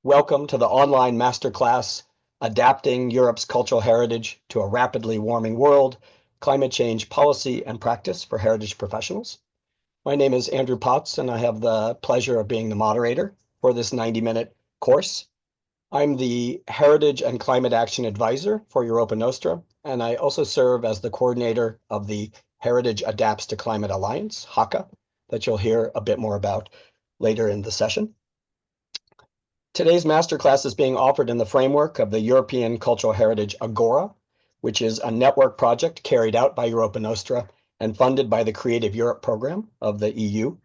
Welcome to the online masterclass, Adapting Europe's Cultural Heritage to a Rapidly Warming World, Climate Change Policy and Practice for Heritage Professionals. My name is Andrew Potts, and I have the pleasure of being the moderator for this 90-minute course. I'm the Heritage and Climate Action Advisor for Europa Nostra, and I also serve as the coordinator of the Heritage Adapts to Climate Alliance, HACA, that you'll hear a bit more about later in the session. Today's masterclass is being offered in the framework of the European Cultural Heritage Agora, which is a network project carried out by Europa Nostra and funded by the Creative Europe program of the EU.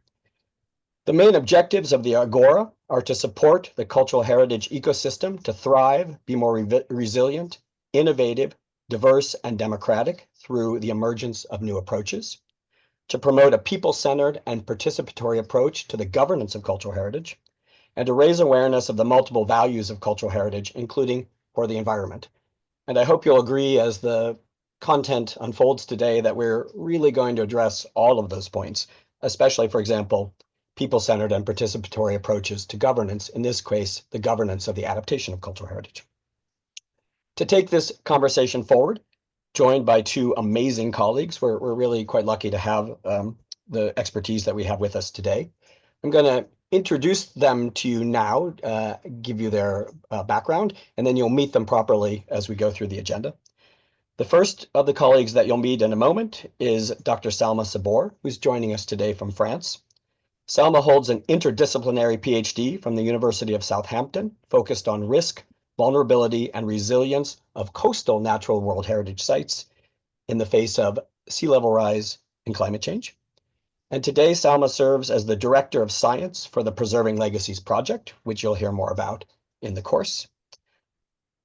The main objectives of the Agora are to support the cultural heritage ecosystem to thrive, be more resilient, innovative, diverse, and democratic through the emergence of new approaches, to promote a people-centered and participatory approach to the governance of cultural heritage, and to raise awareness of the multiple values of cultural heritage, including for the environment. And I hope you'll agree as the content unfolds today that we're really going to address all of those points, especially, for example, people-centered and participatory approaches to governance, in this case, the governance of the adaptation of cultural heritage. To take this conversation forward, joined by two amazing colleagues, we're really quite lucky to have the expertise that we have with us today. I'm going to introduce them to you now, give you their background, and then you'll meet them properly as we go through the agenda. The first of the colleagues that you'll meet in a moment is Dr. Salma Sabour, who's joining us today from France. Salma holds an interdisciplinary PhD from the University of Southampton, focused on risk, vulnerability, and resilience of coastal natural world heritage sites in the face of sea level rise and climate change. And today, Salma serves as the Director of Science for the Preserving Legacies project, which you'll hear more about in the course.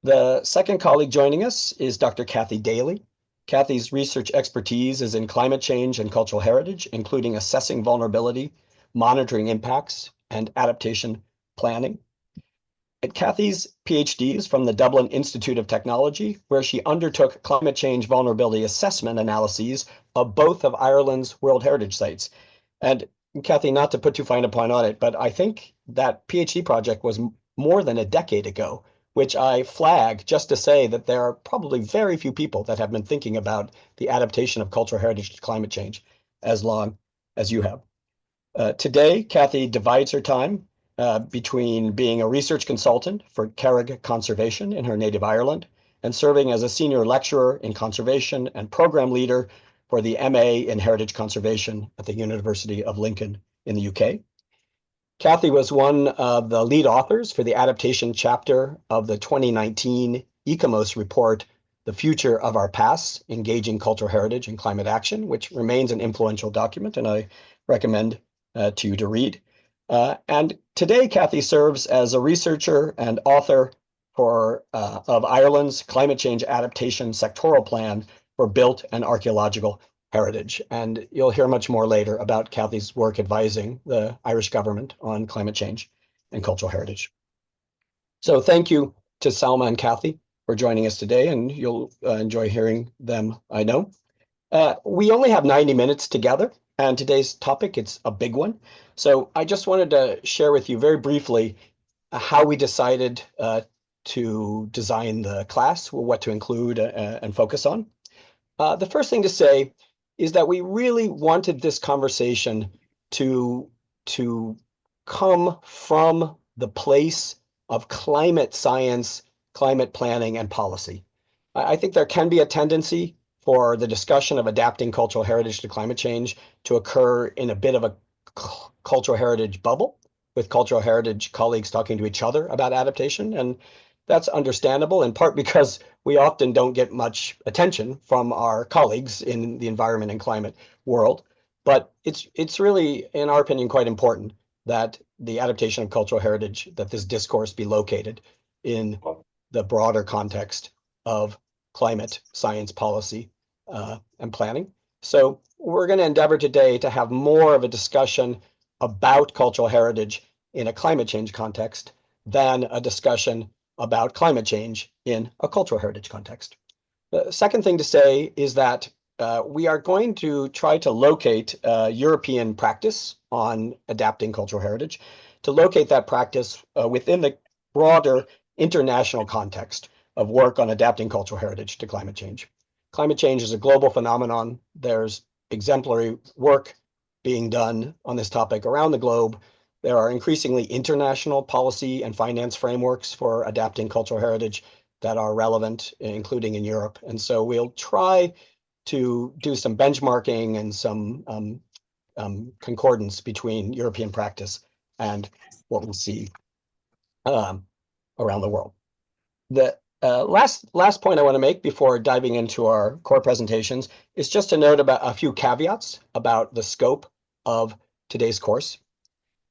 The second colleague joining us is Dr. Cathy Daly. Cathy's research expertise is in climate change and cultural heritage, including assessing vulnerability, monitoring impacts, and adaptation planning. And Cathy's PhD is from the Dublin Institute of Technology, where she undertook climate change vulnerability assessment analyses of both of Ireland's World Heritage sites. And Cathy, not to put too fine a point on it, but I think that PhD project was more than a decade ago, which I flag just to say that there are probably very few people that have been thinking about the adaptation of cultural heritage to climate change as long as you have. Today, Cathy divides her time between being a research consultant for Carrick Conservation in her native Ireland and serving as a senior lecturer in conservation and program leader for the MA in Heritage Conservation at the University of Lincoln in the UK. Cathy was one of the lead authors for the adaptation chapter of the 2019 ECOMOS report, The Future of Our Past, Engaging Cultural Heritage and Climate Action, which remains an influential document, and I recommend to you to read. And today, Cathy serves as a researcher and author of Ireland's climate change adaptation sectoral plan for built and archaeological heritage. And you'll hear much more later about Cathy's work advising the Irish government on climate change and cultural heritage. So thank you to Salma and Cathy for joining us today, and you'll enjoy hearing them, I know. We only have 90 minutes together, and today's topic, it's a big one. So I just wanted to share with you very briefly how we decided to design the class, what to include and focus on. The first thing to say is that we really wanted this conversation to come from the place of climate science, climate planning, and policy. I think there can be a tendency for the discussion of adapting cultural heritage to climate change to occur in a bit of a cultural heritage bubble, with cultural heritage colleagues talking to each other about adaptation. And that's understandable, in part because we often don't get much attention from our colleagues in the environment and climate world. But it's really, in our opinion, quite important that the adaptation of cultural heritage, that this discourse be located in the broader context of climate science policy and planning. So we're going to endeavor today to have more of a discussion about cultural heritage in a climate change context than a discussion about climate change in a cultural heritage context. The second thing to say is that we are going to try to locate European practice on adapting cultural heritage, to locate that practice within the broader international context of work on adapting cultural heritage to climate change. Climate change is a global phenomenon. There's exemplary work being done on this topic around the globe. There are increasingly international policy and finance frameworks for adapting cultural heritage that are relevant, including in Europe. And so we'll try to do some benchmarking and some concordance between European practice and what we see around the world. The last point I want to make before diving into our core presentations is just to note about a few caveats about the scope of today's course.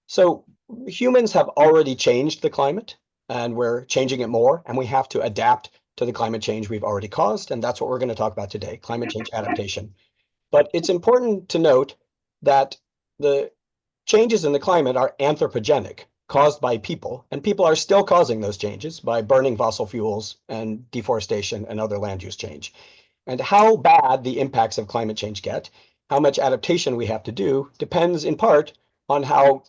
So humans have already changed the climate, and we're changing it more, and we have to adapt to the climate change we've already caused, and that's what we're going to talk about today, climate change adaptation. But it's important to note that the changes in the climate are anthropogenic, caused by people, and people are still causing those changes by burning fossil fuels and deforestation and other land use change. And how bad the impacts of climate change get, how much adaptation we have to do, depends in part on how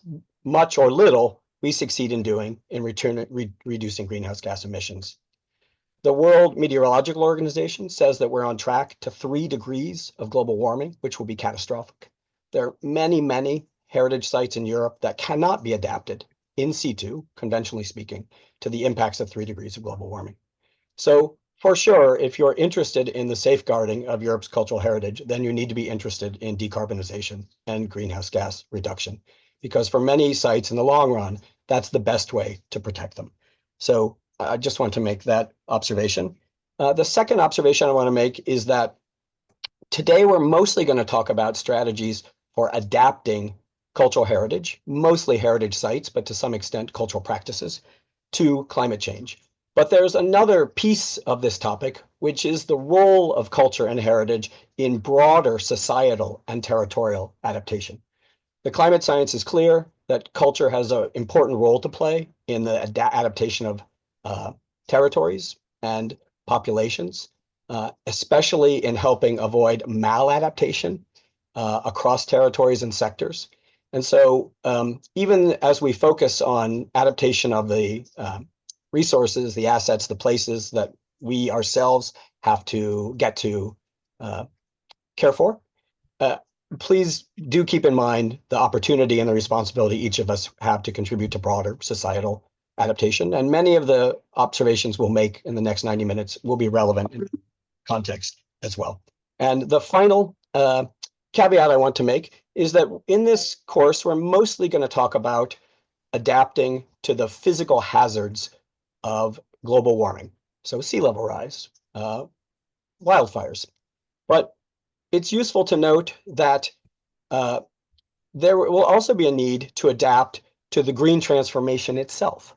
much or little we succeed in doing in reducing greenhouse gas emissions. The World Meteorological Organization says that we're on track to 3 degrees of global warming, which will be catastrophic. There are many, many heritage sites in Europe that cannot be adapted in situ, conventionally speaking, to the impacts of 3 degrees of global warming. So for sure, if you're interested in the safeguarding of Europe's cultural heritage, then you need to be interested in decarbonization and greenhouse gas reduction, because for many sites in the long run, that's the best way to protect them. So I just want to make that observation. The second observation I want to make is that today we're mostly going to talk about strategies for adapting cultural heritage, mostly heritage sites, but to some extent cultural practices, to climate change. But there's another piece of this topic, which is the role of culture and heritage in broader societal and territorial adaptation. The climate science is clear that culture has an important role to play in the adaptation of territories and populations, especially in helping avoid maladaptation across territories and sectors. And so even as we focus on adaptation of the resources, the assets, the places that we ourselves have to get to care for, please do keep in mind the opportunity and the responsibility each of us have to contribute to broader societal adaptation. And many of the observations we'll make in the next 90 minutes will be relevant in context as well. And the final caveat I want to make is that in this course, we're mostly going to talk about adapting to the physical hazards of global warming. So sea level rise, wildfires. But it's useful to note that there will also be a need to adapt to the green transformation itself.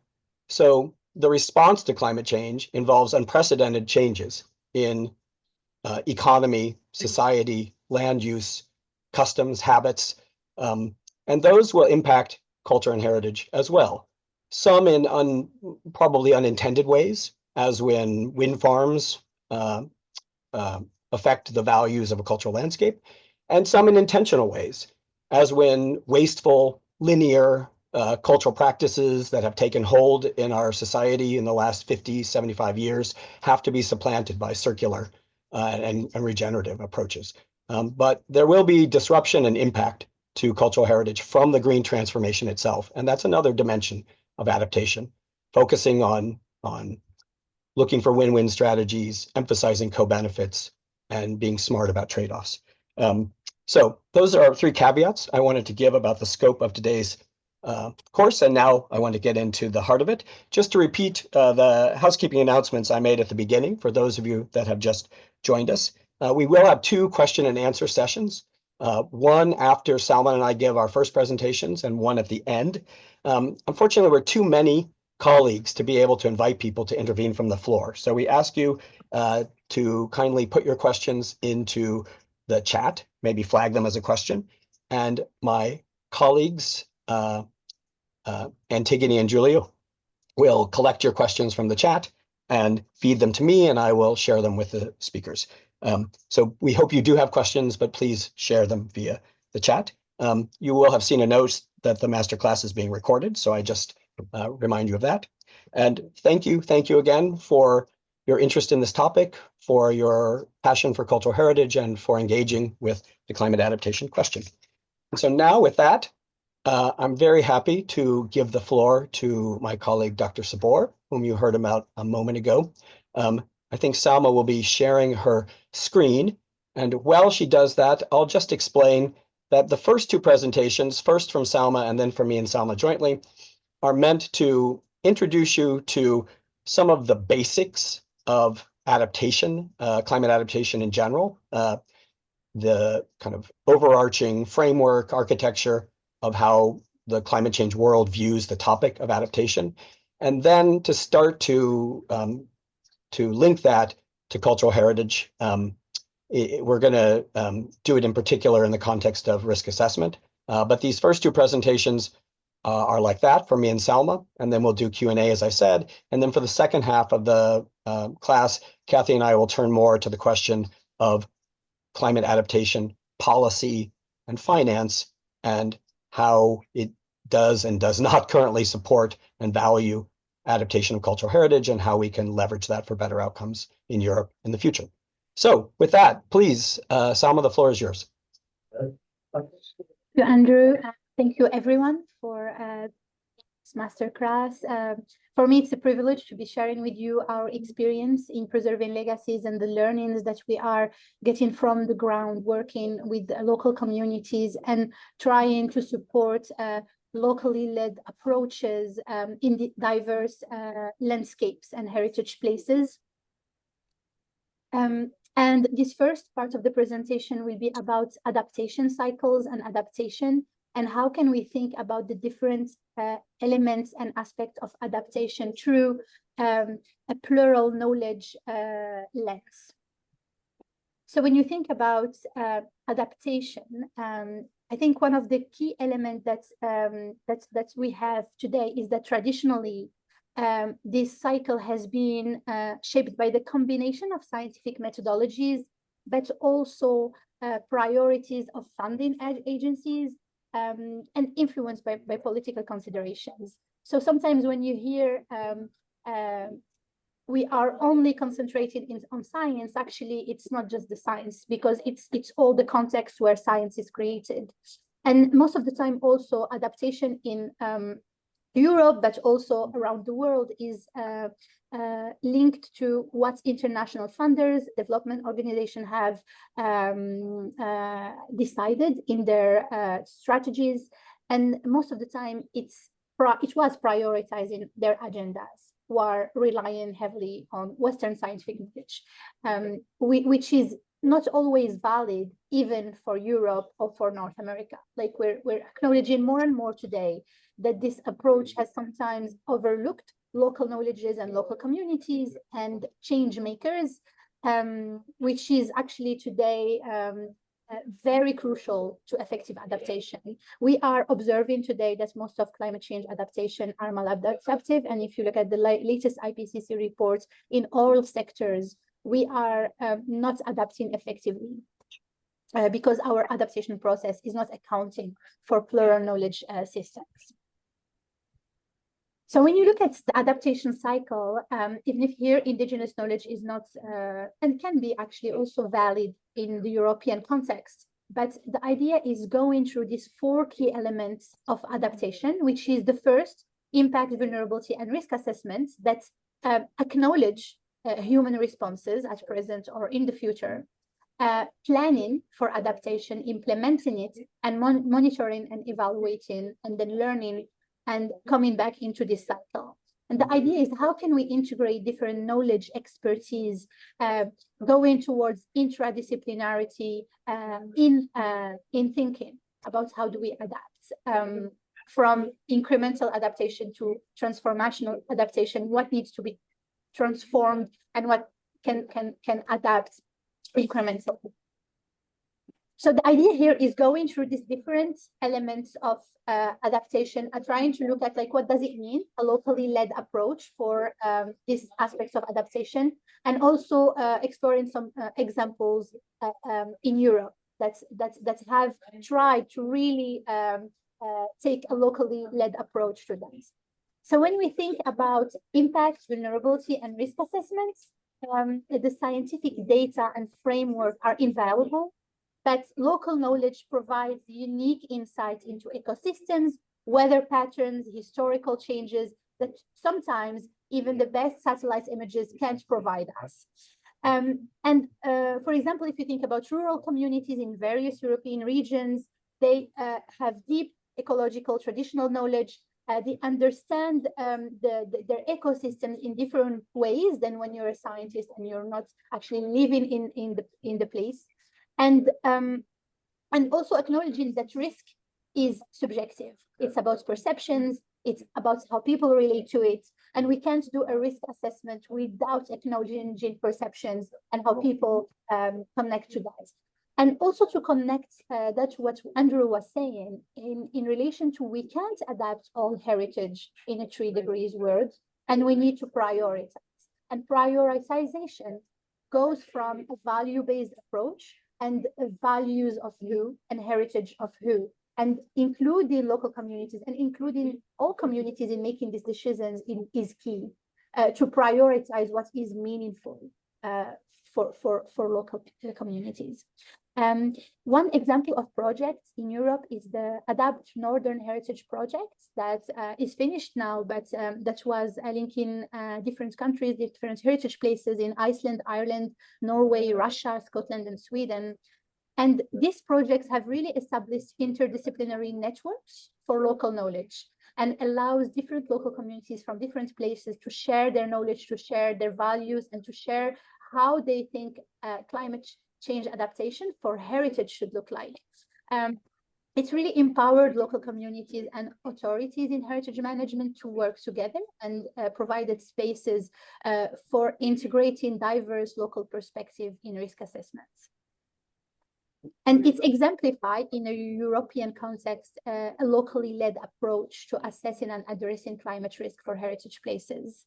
So the response to climate change involves unprecedented changes in economy, society, land use, customs, habits, and those will impact culture and heritage as well. Some in probably unintended ways, as when wind farms affect the values of a cultural landscape, and some in intentional ways, as when wasteful, linear cultural practices that have taken hold in our society in the last 50, 75 years have to be supplanted by circular and regenerative approaches. But there will be disruption and impact to cultural heritage from the green transformation itself. And that's another dimension of adaptation, focusing on looking for win-win strategies, emphasizing co-benefits, and being smart about trade-offs. So those are 3 caveats I wanted to give about the scope of today's course. And now I want to get into the heart of it. Just to repeat the housekeeping announcements I made at the beginning for those of you that have just joined us. We will have 2 question and answer sessions, one after Salma and I give our first presentations and one at the end. Unfortunately, we're too many colleagues to be able to invite people to intervene from the floor. So we ask you to kindly put your questions into the chat, maybe flag them as a question. And my colleagues, Antigone and Julia, will collect your questions from the chat and feed them to me, and I will share them with the speakers. So we hope you do have questions, but please share them via the chat. You will have seen a note that the masterclass is being recorded, so I just remind you of that. And thank you again for your interest in this topic, for your passion for cultural heritage, and for engaging with the climate adaptation question. And so now with that, I'm very happy to give the floor to my colleague, Dr. Sabour, whom you heard about a moment ago. I think Salma will be sharing her screen. And while she does that, I'll just explain that the first two presentations, first from Salma and then from me and Salma jointly, are meant to introduce you to some of the basics of adaptation, climate adaptation in general, the kind of overarching framework, architecture of how the climate change world views the topic of adaptation, and then to start to link that to cultural heritage. We're going to do it in particular in the context of risk assessment, but these first two presentations are like that for me and Salma, and then we'll do Q&A, as I said, and then for the second half of the class, Cathy and I will turn more to the question of climate adaptation policy and finance, and how it does and does not currently support and value adaptation of cultural heritage, and how we can leverage that for better outcomes in Europe in the future. So with that, please, Salma, the floor is yours. Thank you, Andrew. Thank you, everyone, for this masterclass. For me, it's a privilege to be sharing with you our experience in preserving legacies and the learnings that we are getting from the ground, working with local communities and trying to support locally led approaches in the diverse landscapes and heritage places. And this first part of the presentation will be about adaptation cycles and adaptation, and how can we think about the different elements and aspects of adaptation through a plural knowledge lens. So when you think about adaptation, I think one of the key elements that we have today is that traditionally this cycle has been shaped by the combination of scientific methodologies, but also priorities of funding agencies, and influenced by political considerations. So sometimes when you hear we are only concentrated on science, actually it's not just the science, because it's all the context where science is created. And most of the time also adaptation in Europe, but also around the world, is linked to what international funders, development organizations have decided in their strategies. And most of the time, it was prioritizing their agendas, who are relying heavily on Western scientific knowledge, which is not always valid even for Europe or for North America. Like we're acknowledging more and more today that this approach has sometimes overlooked local knowledges and local communities and change makers, which is actually today very crucial to effective adaptation. We are observing today that most of climate change adaptation are maladaptive, and if you look at the latest IPCC reports, in all sectors, we are not adapting effectively because our adaptation process is not accounting for plural knowledge systems. So when you look at the adaptation cycle, even if here indigenous knowledge is not and can be actually also valid in the European context, but the idea is going through these four key elements of adaptation, which is the first, impact, vulnerability, and risk assessments that acknowledge human responses at present or in the future, planning for adaptation, implementing it, and monitoring and evaluating, and then learning and coming back into this cycle. And the idea is, how can we integrate different knowledge, expertise, going towards interdisciplinarity in thinking about how do we adapt, from incremental adaptation to transformational adaptation, what needs to be transformed and what can adapt incrementally. So the idea here is going through these different elements of adaptation and trying to look at, like, what does it mean, a locally led approach for these aspects of adaptation, and also exploring some examples in Europe that have tried to really take a locally led approach to that. So when we think about impact, vulnerability, and risk assessments, the scientific data and framework are invaluable, but local knowledge provides unique insight into ecosystems, weather patterns, historical changes that sometimes even the best satellite images can't provide us. For example, if you think about rural communities in various European regions, they have deep ecological traditional knowledge. They understand their ecosystems in different ways than when you're a scientist and you're not actually living in the place. And also acknowledging that risk is subjective. It's about perceptions, it's about how people relate to it. And we can't do a risk assessment without acknowledging perceptions and how people connect to that. And also to connect that to what Andrew was saying in relation to, we can't adapt all heritage in a 3 degrees world, and we need to prioritize. And prioritization goes from a value-based approach and values of who and heritage of who, and including local communities and including all communities in making these decisions is key to prioritize what is meaningful for local communities. One example of projects in Europe is the Adapt Northern Heritage Project that is finished now, but that was linking different countries, different heritage places in Iceland, Ireland, Norway, Russia, Scotland, and Sweden. And these projects have really established interdisciplinary networks for local knowledge and allows different local communities from different places to share their knowledge, to share their values, and to share how they think climate change adaptation for heritage should look like. It's really empowered local communities and authorities in heritage management to work together and provided spaces for integrating diverse local perspective in risk assessments. And it's exemplified in a European context, a locally led approach to assessing and addressing climate risk for heritage places,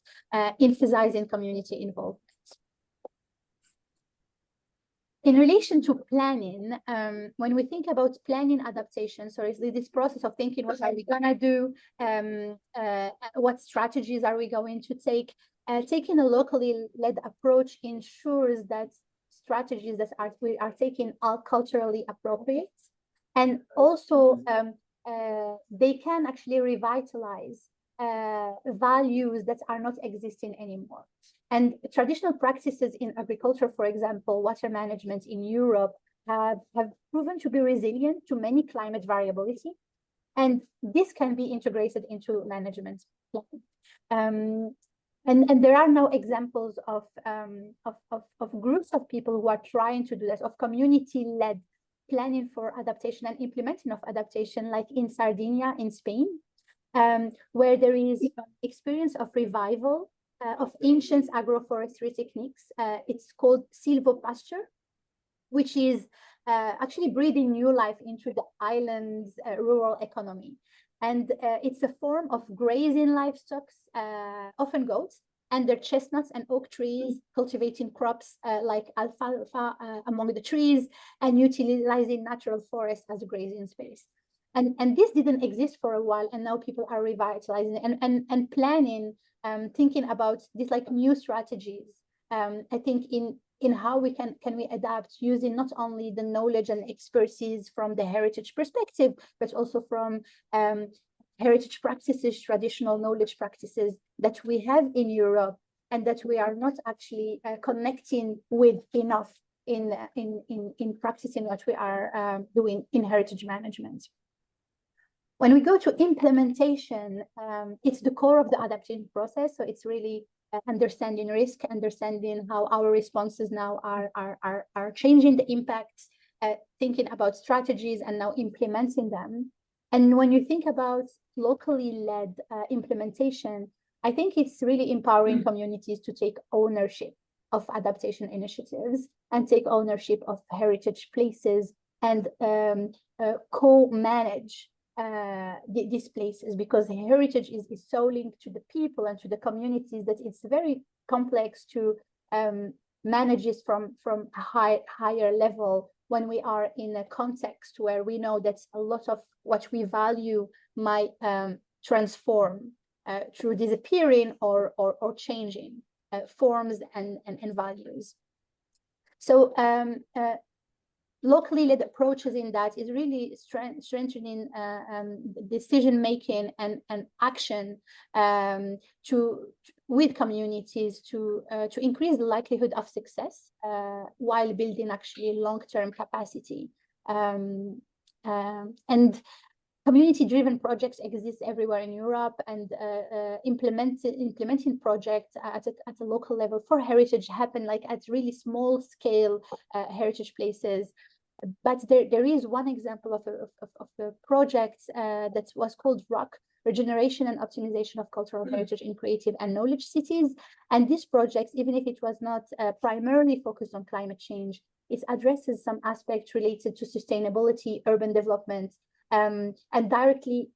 emphasizing community involvement. In relation to planning, when we think about planning adaptation, so it's this process of thinking, what are we gonna do? What strategies are we going to take? Taking a locally led approach ensures that strategies that we are taking are culturally appropriate, and also they can actually revitalize values that are not existing anymore. And traditional practices in agriculture, for example, water management in Europe have proven to be resilient to many climate variability. And this can be integrated into management. And there are now examples of groups of people who are trying to do that, of community-led planning for adaptation and implementing of adaptation, like in Sardinia in Spain, where there is experience of revival of ancient agroforestry techniques. It's called silvopasture, which is actually breathing new life into the island's rural economy. And it's a form of grazing livestock, often goats, and their chestnuts and oak trees, cultivating crops like alfalfa among the trees, and utilizing natural forests as a grazing space. And this didn't exist for a while, and now people are revitalizing and planning, thinking about these like new strategies. I think in how we can we adapt using not only the knowledge and expertise from the heritage perspective, but also from heritage practices, traditional knowledge practices that we have in Europe and that we are not actually connecting with enough in practicing what we are doing in heritage management. When we go to implementation, it's the core of the adaptation process. So it's really understanding risk, understanding how our responses now are changing the impacts, thinking about strategies and now implementing them. And when you think about locally led implementation, I think it's really empowering communities to take ownership of adaptation initiatives and take ownership of heritage places and co-manage these places, because heritage is so linked to the people and to the communities that it's very complex to manage this from a higher level when we are in a context where we know that a lot of what we value might transform through disappearing or changing forms and values. So locally led approaches in that is really strengthening decision making and action with communities to increase the likelihood of success while building actually long-term capacity. And community-driven projects exist everywhere in Europe, and implementing projects at a local level for heritage happen like at really small scale heritage places. But there is one example of a project that was called ROC, Regeneration and Optimization of Cultural Heritage in Creative and Knowledge Cities. And this project, even if it was not primarily focused on climate change, it addresses some aspects related to sustainability, urban development, and directly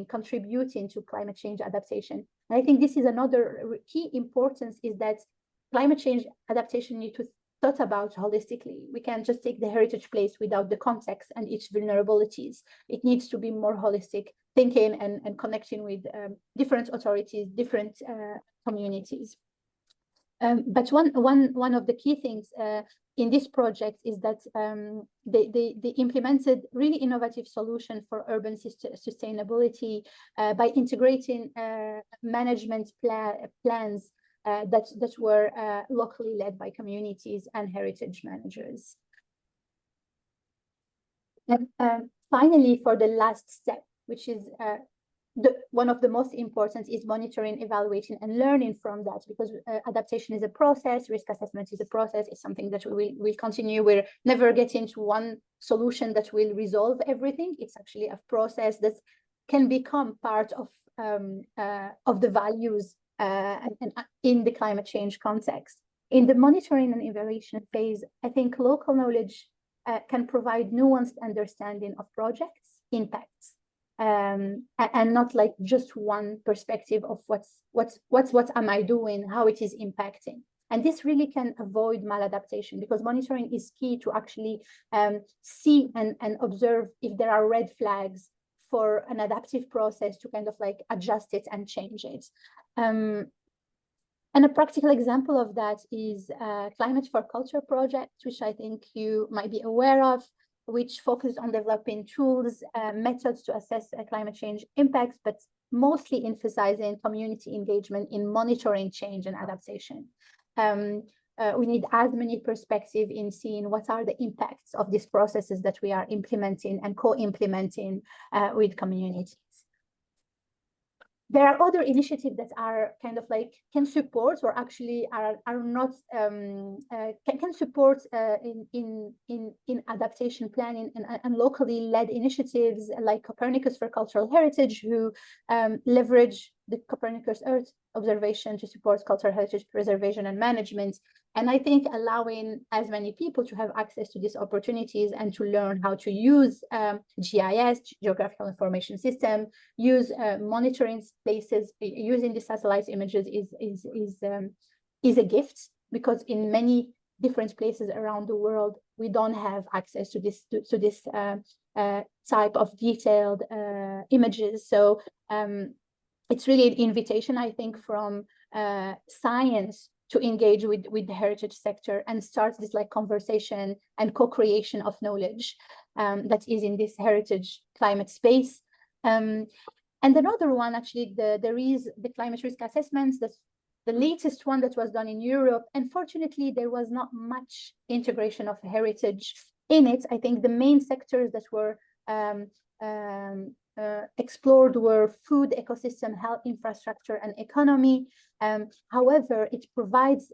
contributing to climate change adaptation. And I think this is another key importance, is that climate change adaptation needs to be thought about holistically. We can't just take the heritage place without the context and its vulnerabilities. It needs to be more holistic thinking and connecting with different authorities, different communities. But one of the key things in this project is that they implemented really innovative solution for urban sustainability by integrating management plans that were locally led by communities and heritage managers. And finally, for the last step, which is one of the most important, is monitoring, evaluating, and learning from that, because adaptation is a process, risk assessment is a process, it's something that we'll continue. We're never getting to one solution that will resolve everything. It's actually a process that can become part of the values in the climate change context. In the monitoring and evaluation phase, I think local knowledge can provide nuanced understanding of projects' impacts, and not like just one perspective of what am I doing, how it is impacting. And this really can avoid maladaptation, because monitoring is key to actually see and observe if there are red flags for an adaptive process to kind of like adjust it and change it. And a practical example of that is Climate for Culture project, which I think you might be aware of, which focused on developing tools, methods to assess climate change impacts, but mostly emphasizing community engagement in monitoring change and adaptation. We need as many perspectives in seeing what are the impacts of these processes that we are implementing and co-implementing with communities. There are other initiatives that are kind of like can support, or actually are not can support in adaptation planning and locally led initiatives like Copernicus for Cultural Heritage, who leverage the Copernicus Earth observation to support cultural heritage preservation and management. And I think allowing as many people to have access to these opportunities and to learn how to use GIS, Geographical Information System, use monitoring places, using the satellite images is a gift, because in many different places around the world, we don't have access to this type of detailed images. So it's really an invitation, I think, from science to engage with the heritage sector and start this like conversation and co-creation of knowledge that is in this heritage climate space. And another one, actually, there is the climate risk assessments. That's the latest one that was done in Europe. Unfortunately, there was not much integration of heritage in it. I think the main sectors that were explored were food, ecosystem, health, infrastructure, and economy. However, it provides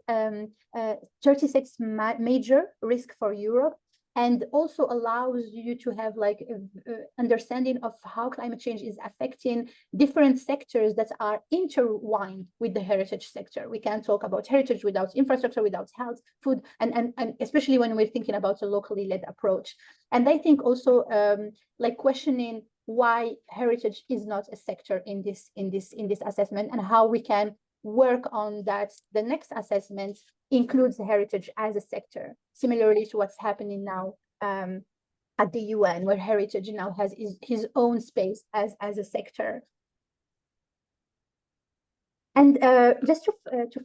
36 major risk for Europe, and also allows you to have like understanding of how climate change is affecting different sectors that are intertwined with the heritage sector. We can't talk about heritage without infrastructure, without health, food, and especially when we're thinking about a locally led approach. And I think also like questioning why heritage is not a sector in this assessment, and how we can work on that. The next assessment includes heritage as a sector, similarly to what's happening now at the UN, where heritage now has his own space as a sector. And just to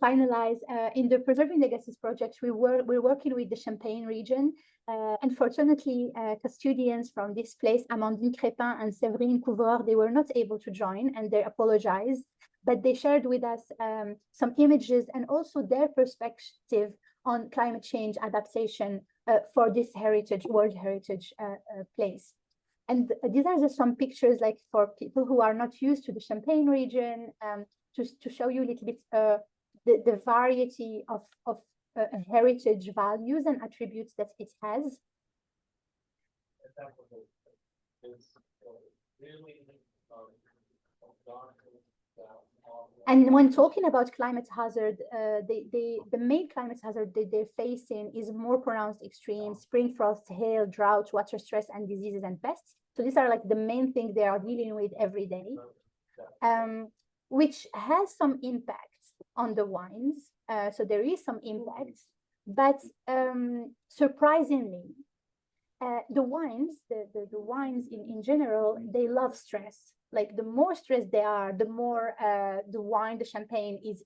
finalize, in the Preserving Legacies project, we're working with the Champagne region. Unfortunately, custodians from this place, Amandine Crépin and Séverine Couvard, they were not able to join, and they apologize. But they shared with us some images and also their perspective on climate change adaptation for this World Heritage place. And these are just some pictures, like for people who are not used to the Champagne region, to show you a little bit the variety of heritage values and attributes that it has. And when talking about climate hazard, the main climate hazard that they're facing is more pronounced extremes: spring frost, hail, drought, water stress, and diseases and pests. So these are like the main things they are dealing with every day, which has some impact on the wines. So there is some impact, but surprisingly, the wines in general, they love stress. Like the more stressed they are, the more the wine, the champagne is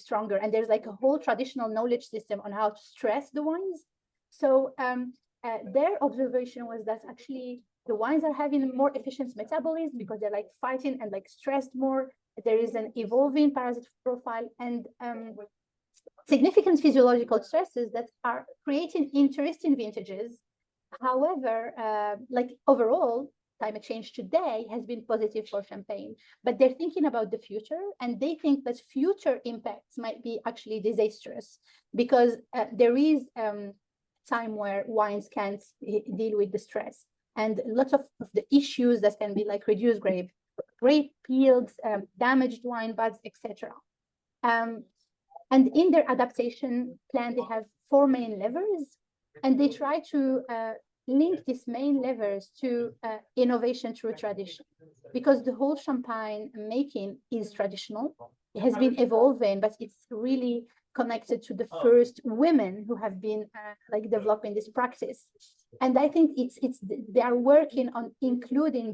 stronger. And there's like a whole traditional knowledge system on how to stress the wines. So their observation was that actually the wines are having more efficient metabolism because they're like fighting and like stressed more. There is an evolving parasite profile and significant physiological stresses that are creating interesting vintages. However, like overall, climate change today has been positive for champagne, but they're thinking about the future, and they think that future impacts might be actually disastrous because there is time where wines can't deal with the stress, and lots of the issues that can be like reduced grape yields, damaged wine buds, etc. And in their adaptation plan, they have 4 main levers, and they try to link these main levers to innovation through tradition, because the whole champagne making is traditional. It has been evolving, but it's really connected to the first women who have been like developing this practice. And I think they are working on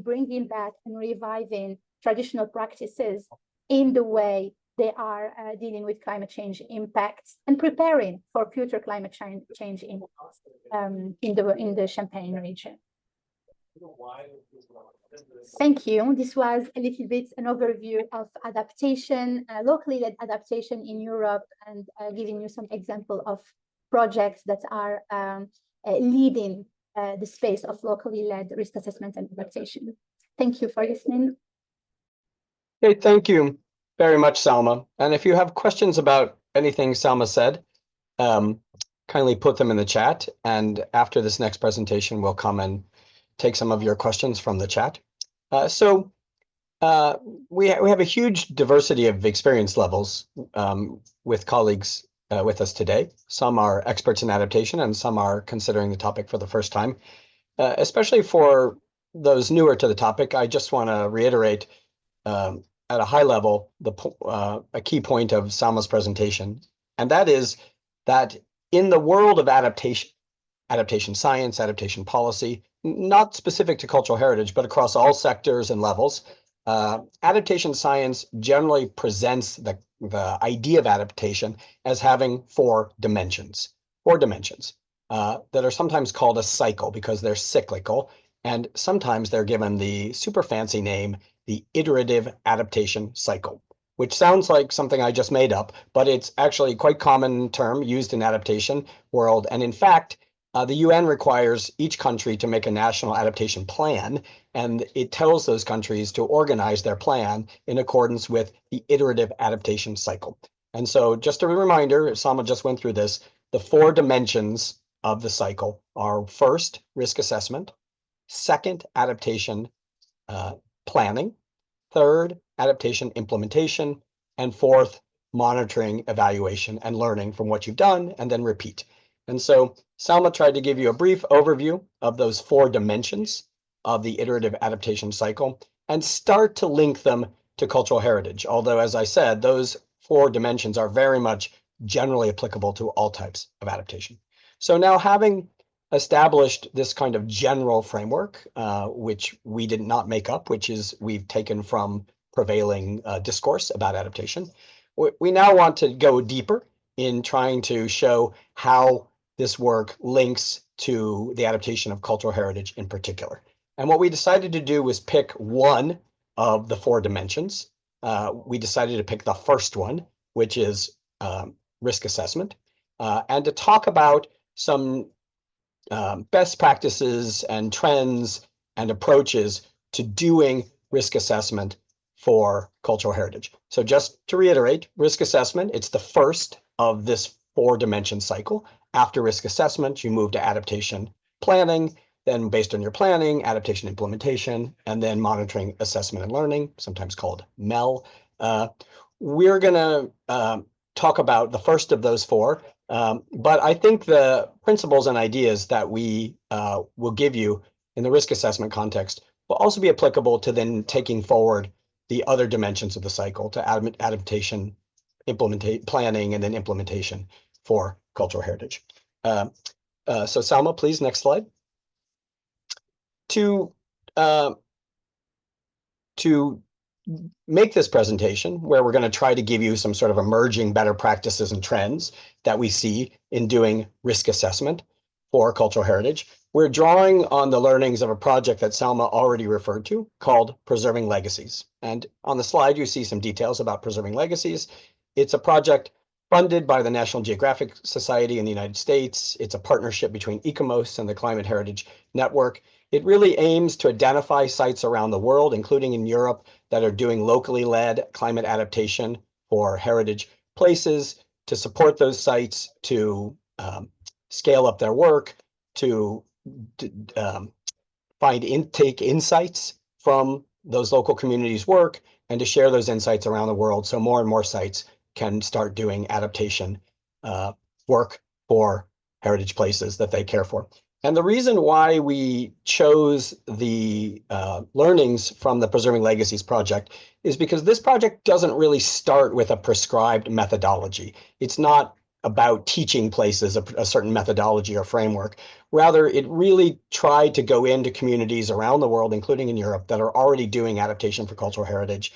bringing back and reviving traditional practices in the way they are dealing with climate change impacts and preparing for future climate change impacts in the Champagne region. Thank you. This was a little bit an overview of adaptation, locally led adaptation in Europe, and giving you some example of projects that are leading the space of locally led risk assessment and adaptation. Thank you for listening. Okay, thank you very much, Salma. And if you have questions about anything Salma said, kindly put them in the chat. And after this next presentation, we'll come and take some of your questions from the chat. We have a huge diversity of experience levels with colleagues with us today. Some are experts in adaptation and some are considering the topic for the first time. Especially for those newer to the topic, I just want to reiterate at a high level a key point of Salma's presentation, and that is that in the world of adaptation science, adaptation policy, not specific to cultural heritage, but across all sectors and levels, adaptation science generally presents the idea of adaptation as having 4 dimensions. 4 dimensions that are sometimes called a cycle because they're cyclical, and sometimes they're given the super fancy name, the iterative adaptation cycle, which sounds like something I just made up, but it's actually quite a common term used in adaptation world. And in fact, the UN requires each country to make a national adaptation plan, and it tells those countries to organize their plan in accordance with the iterative adaptation cycle. And so just a reminder, Salma just went through this, the 4 dimensions of the cycle are: first, risk assessment; second, adaptation planning; third, adaptation implementation; and fourth, monitoring, evaluation, and learning from what you've done, and then repeat. And so Salma tried to give you a brief overview of those 4 dimensions of the iterative adaptation cycle and start to link them to cultural heritage. Although, as I said, those 4 dimensions are very much generally applicable to all types of adaptation. So now, having established this kind of general framework, which we did not make up, which is we've taken from prevailing discourse about adaptation. We now want to go deeper in trying to show how this work links to the adaptation of cultural heritage in particular. And what we decided to do was pick one of the 4 dimensions. We decided to pick the first one, which is risk assessment, and to talk about some best practices and trends and approaches to doing risk assessment for cultural heritage. So just to reiterate, risk assessment, it's the first of this 4-dimension cycle. After risk assessment, you move to adaptation planning, then based on your planning, adaptation implementation, and then monitoring, assessment, and learning, sometimes called MEL. We're going to talk about the first of those 4, but I think the principles and ideas that we will give you in the risk assessment context will also be applicable to then taking forward the other dimensions of the cycle to adaptation, planning, and then implementation for cultural heritage. So Salma, please, next slide. To make this presentation, where we're going to try to give you some sort of emerging better practices and trends that we see in doing risk assessment for cultural heritage, we're drawing on the learnings of a project that Salma already referred to called Preserving Legacies. And on the slide, you see some details about Preserving Legacies. It's a project funded by the National Geographic Society in the United States. It's a partnership between ICOMOS and the Climate Heritage Network. It really aims to identify sites around the world, including in Europe, that are doing locally led climate adaptation for heritage places, to support those sites, to scale up their work, to take insights from those local communities' work, and to share those insights around the world so more and more sites can start doing adaptation work for heritage places that they care for. And the reason why we chose the learnings from the Preserving Legacies project is because this project doesn't really start with a prescribed methodology. It's not about teaching places a certain methodology or framework. Rather, it really tried to go into communities around the world, including in Europe, that are already doing adaptation for cultural heritage,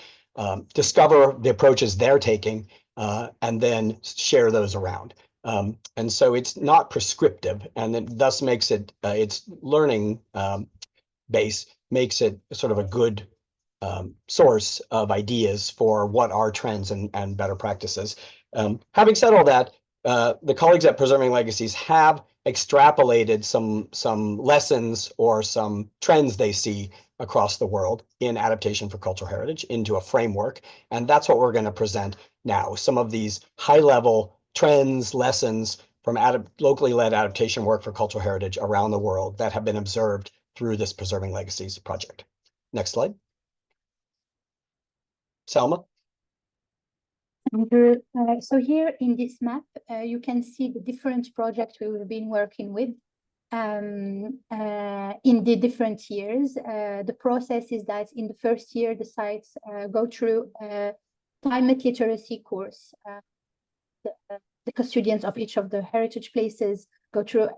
discover the approaches they're taking, and then share those around. And so it's not prescriptive, and it thus makes it, its learning base makes it sort of a good source of ideas for what are trends and better practices. Having said all that, the colleagues at Preserving Legacies have extrapolated some lessons or some trends they see across the world in adaptation for cultural heritage into a framework, and that's what we're going to present now. Some of these high-level trends, lessons from locally led adaptation work for cultural heritage around the world that have been observed through this Preserving Legacies project. Next slide. Salma. So here in this map, you can see the different projects we've been working with in the different years. The process is that in the first year, the sites go through a climate literacy course. The custodians of each of the heritage places go through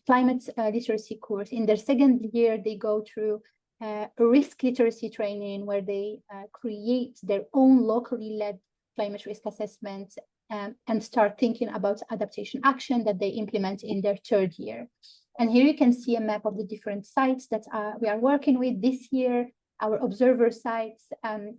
climate literacy course. In their second year, they go through a risk literacy training where they create their own locally led climate risk assessment and start thinking about adaptation action that they implement in their third year. And here you can see a map of the different sites that we are working with this year. Our observer sites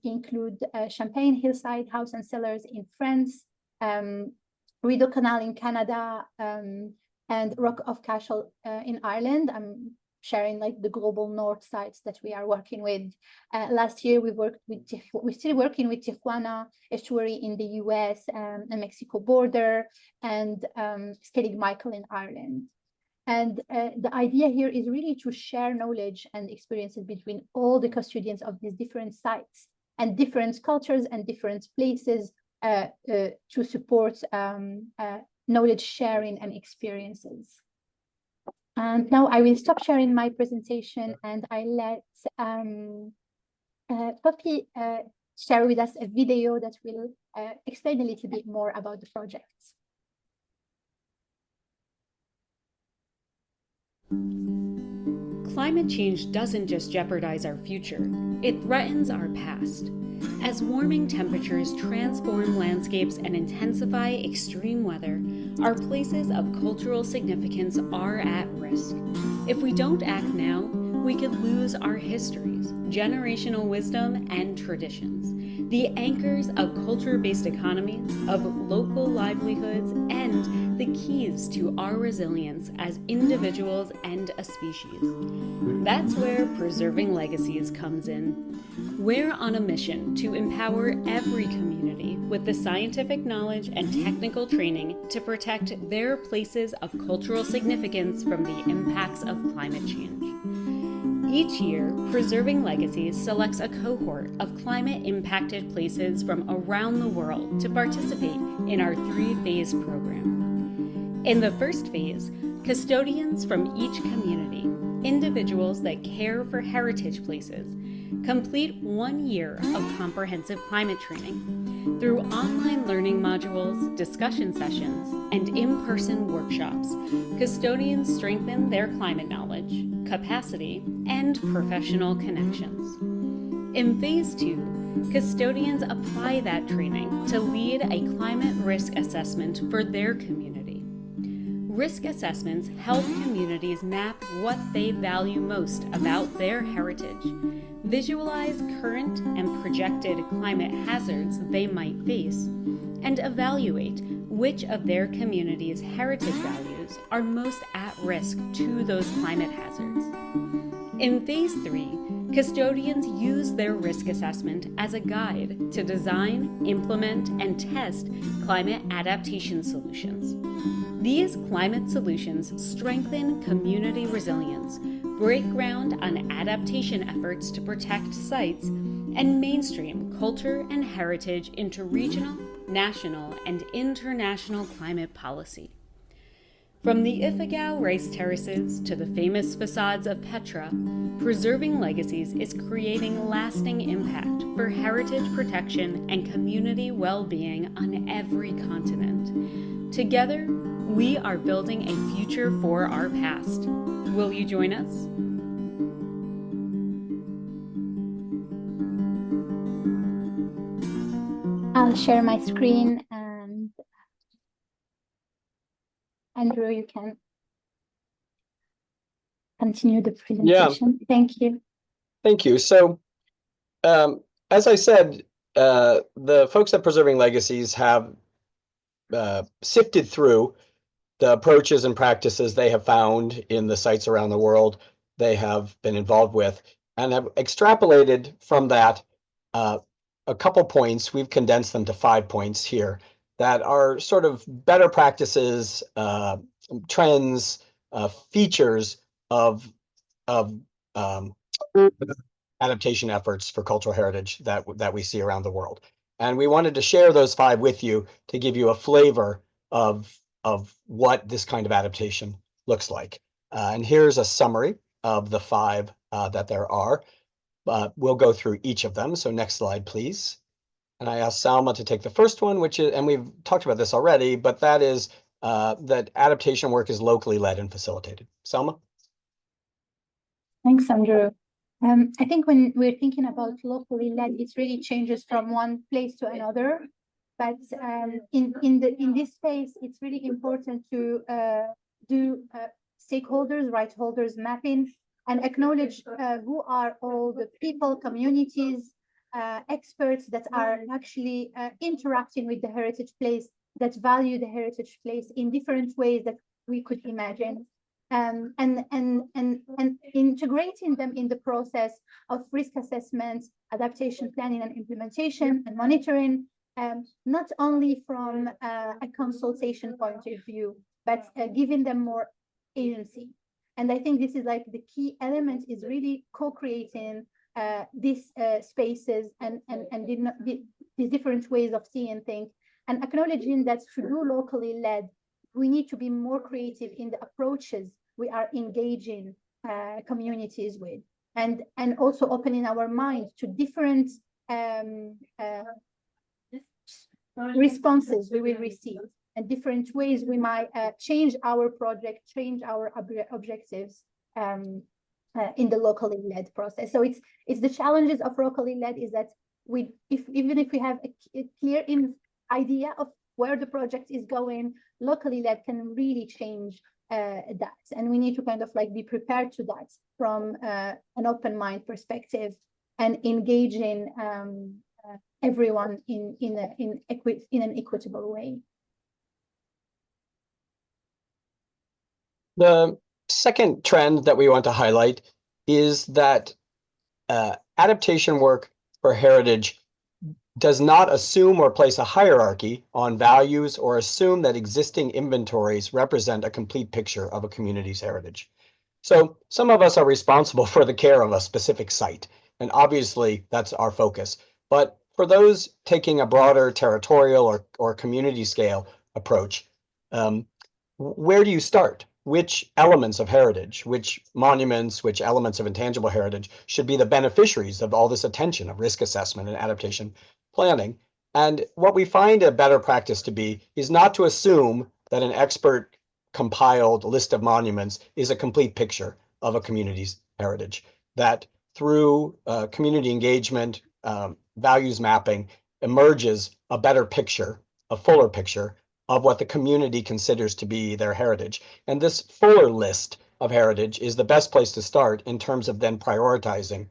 include Champagne Hillside House and Cellars in France, Rideau Canal in Canada, and Rock of Cashel in Ireland. I'm sharing like the global north sites that we are working with. Last year, we're still working with Tijuana Estuary in the US and Mexico border, and Skellig Michael in Ireland. And the idea here is really to share knowledge and experiences between all the custodians of these different sites and different cultures and different places to support knowledge sharing and experiences. And now I will stop sharing my presentation and I let Poppy share with us a video that will explain a little bit more about the project. climate change doesn't just jeopardize our future, it threatens our past. As warming temperatures transform landscapes and intensify extreme weather, our places of cultural significance are at risk. If we don't act now, we could lose our histories, generational wisdom, and traditions, the anchors of culture-based economies, of local livelihoods, and the keys to our resilience as individuals and a species. That's where Preserving Legacies comes in. We're on a mission to empower every community with the scientific knowledge and technical training to protect their places of cultural significance from the impacts of climate change. Each year, Preserving Legacies selects a cohort of climate-impacted places from around the world to participate in our 3-phase program. In the first phase, custodians from each community, individuals that care for heritage places, complete 1 year of comprehensive climate training. Through online learning modules, discussion sessions, and in-person workshops, custodians strengthen their climate knowledge, capacity, and professional connections. In Phase 2, custodians apply that training to lead a climate risk assessment for their community. Risk assessments help communities map what they value most about their heritage, visualize current and projected climate hazards they might face, and evaluate which of their community's heritage values are most at risk to those climate hazards. In Phase 3, custodians use their risk assessment as a guide to design, implement, and test climate adaptation solutions. These climate solutions strengthen community resilience, break ground on adaptation efforts to protect sites, and mainstream culture and heritage into regional, national, and international climate policy. From the Ifugao rice terraces to the famous facades of Petra, Preserving Legacies is creating lasting impact for heritage protection and community well-being on every continent. Together, we are building a future for our past. Will you join us? I'll share my screen, and Andrew, you can continue the presentation. Yeah. Thank you. Thank you. So, as I said, the folks at Preserving Legacies have sifted through the approaches and practices they have found in the sites around the world they have been involved with, and have extrapolated from that a couple points. We've condensed them to 5 points here that are sort of better practices, trends, features of adaptation efforts for cultural heritage that we see around the world. And we wanted to share those 5 with you to give you a flavor of what this kind of adaptation looks like. And here's a summary of the 5 that there are. We'll go through each of them. So next slide, please. And I asked Salma to take the first one, which is, and we've talked about this already, but that is that adaptation work is locally led and facilitated. Salma? Thanks, Andrew. I think when we're thinking about locally led, it really changes from one place to another. But in this space, it's really important to do stakeholders, right holders mapping, and acknowledge who are all the people, communities, experts that are actually interacting with the heritage place, that value the heritage place in different ways that we could imagine. And integrating them in the process of risk assessment, adaptation planning and implementation, and monitoring, not only from a consultation point of view, but giving them more agency. And I think this is like the key element is really co-creating these spaces and these different ways of seeing things, and acknowledging that to do locally led, we need to be more creative in the approaches we are engaging communities with, and also opening our mind to different responses we will receive, and different ways we might change our project, change our objectives. in the locally led process. So it's the challenges of locally led is that even if we have a clear idea of where the project is going, locally led can really change that, and we need to kind of like be prepared to that from an open mind perspective and engaging everyone in an equitable way. The second trend that we want to highlight is that adaptation work for heritage does not assume or place a hierarchy on values or assume that existing inventories represent a complete picture of a community's heritage. So some of us are responsible for the care of a specific site, and obviously that's our focus. But for those taking a broader territorial or community scale approach, where do you start? Which elements of heritage, which monuments, which elements of intangible heritage should be the beneficiaries of all this attention of risk assessment and adaptation planning? And what we find a better practice to be is not to assume that an expert compiled list of monuments is a complete picture of a community's heritage, that through community engagement, values mapping, emerges a better picture, a fuller picture of what the community considers to be their heritage. And this fuller list of heritage is the best place to start in terms of then prioritizing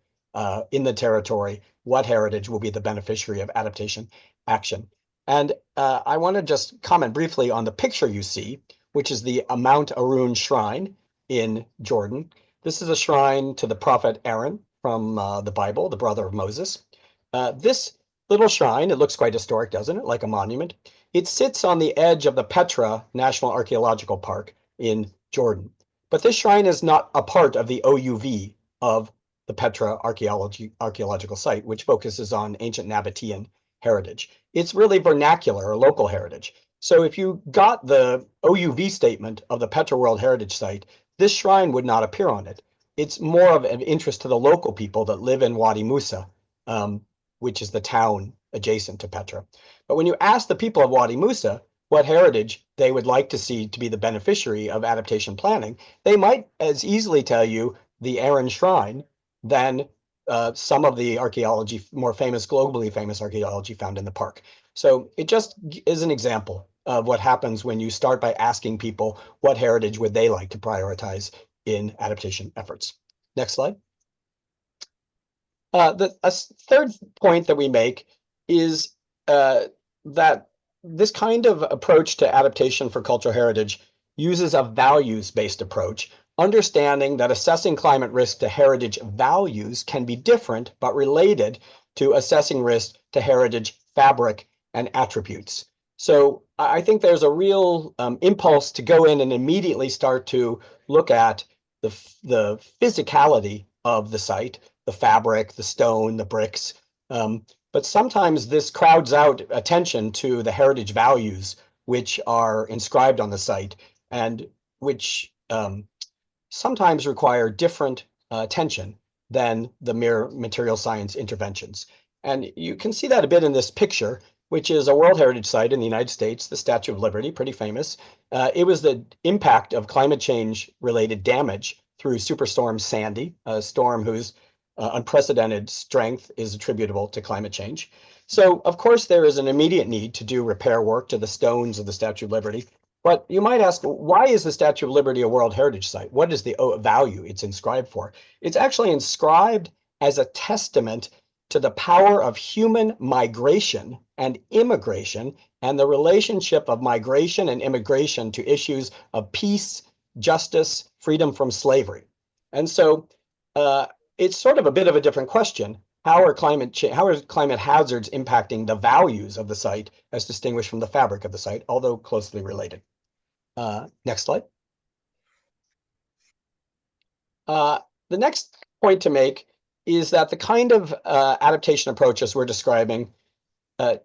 in the territory what heritage will be the beneficiary of adaptation action. And I want to just comment briefly on the picture you see, which is the Mount Arun Shrine in Jordan. This is a shrine to the prophet Aaron from the Bible, the brother of Moses. This little shrine, it looks quite historic, doesn't it? Like a monument. It sits on the edge of the Petra National Archaeological Park in Jordan. But this shrine is not a part of the OUV of the Petra archaeological site, which focuses on ancient Nabatean heritage. It's really vernacular or local heritage. So if you got the OUV statement of the Petra World Heritage Site, this shrine would not appear on it. It's more of an interest to the local people that live in Wadi Musa, which is the town adjacent to Petra. But when you ask the people of Wadi Musa what heritage they would like to see to be the beneficiary of adaptation planning, they might as easily tell you the Aaron Shrine than some of the archaeology, more famous, globally famous archaeology found in the park. So it just is an example of what happens when you start by asking people what heritage would they like to prioritize in adaptation efforts. Next slide. A third point that we make is that this kind of approach to adaptation for cultural heritage uses a values-based approach, understanding that assessing climate risk to heritage values can be different but related to assessing risk to heritage fabric and attributes. So I think there's a real impulse to go in and immediately start to look at the physicality of the site, the fabric, the stone, the bricks. But sometimes this crowds out attention to the heritage values which are inscribed on the site and which sometimes require different attention than the mere material science interventions. And you can see that a bit in this picture, which is a World Heritage Site in the United States, the Statue of Liberty, pretty famous. It was the impact of climate change related damage through Superstorm Sandy, a storm whose unprecedented strength is attributable to climate change. So, of course, there is an immediate need to do repair work to the stones of the Statue of Liberty. But you might ask, why is the Statue of Liberty a World Heritage Site? What is the value it's inscribed for? It's actually inscribed as a testament to the power of human migration and immigration and the relationship of migration and immigration to issues of peace, justice, freedom from slavery. And so it's sort of a bit of a different question. How are climate hazards impacting the values of the site as distinguished from the fabric of the site, although closely related? Next slide. The next point to make is that the kind of adaptation approaches we're describing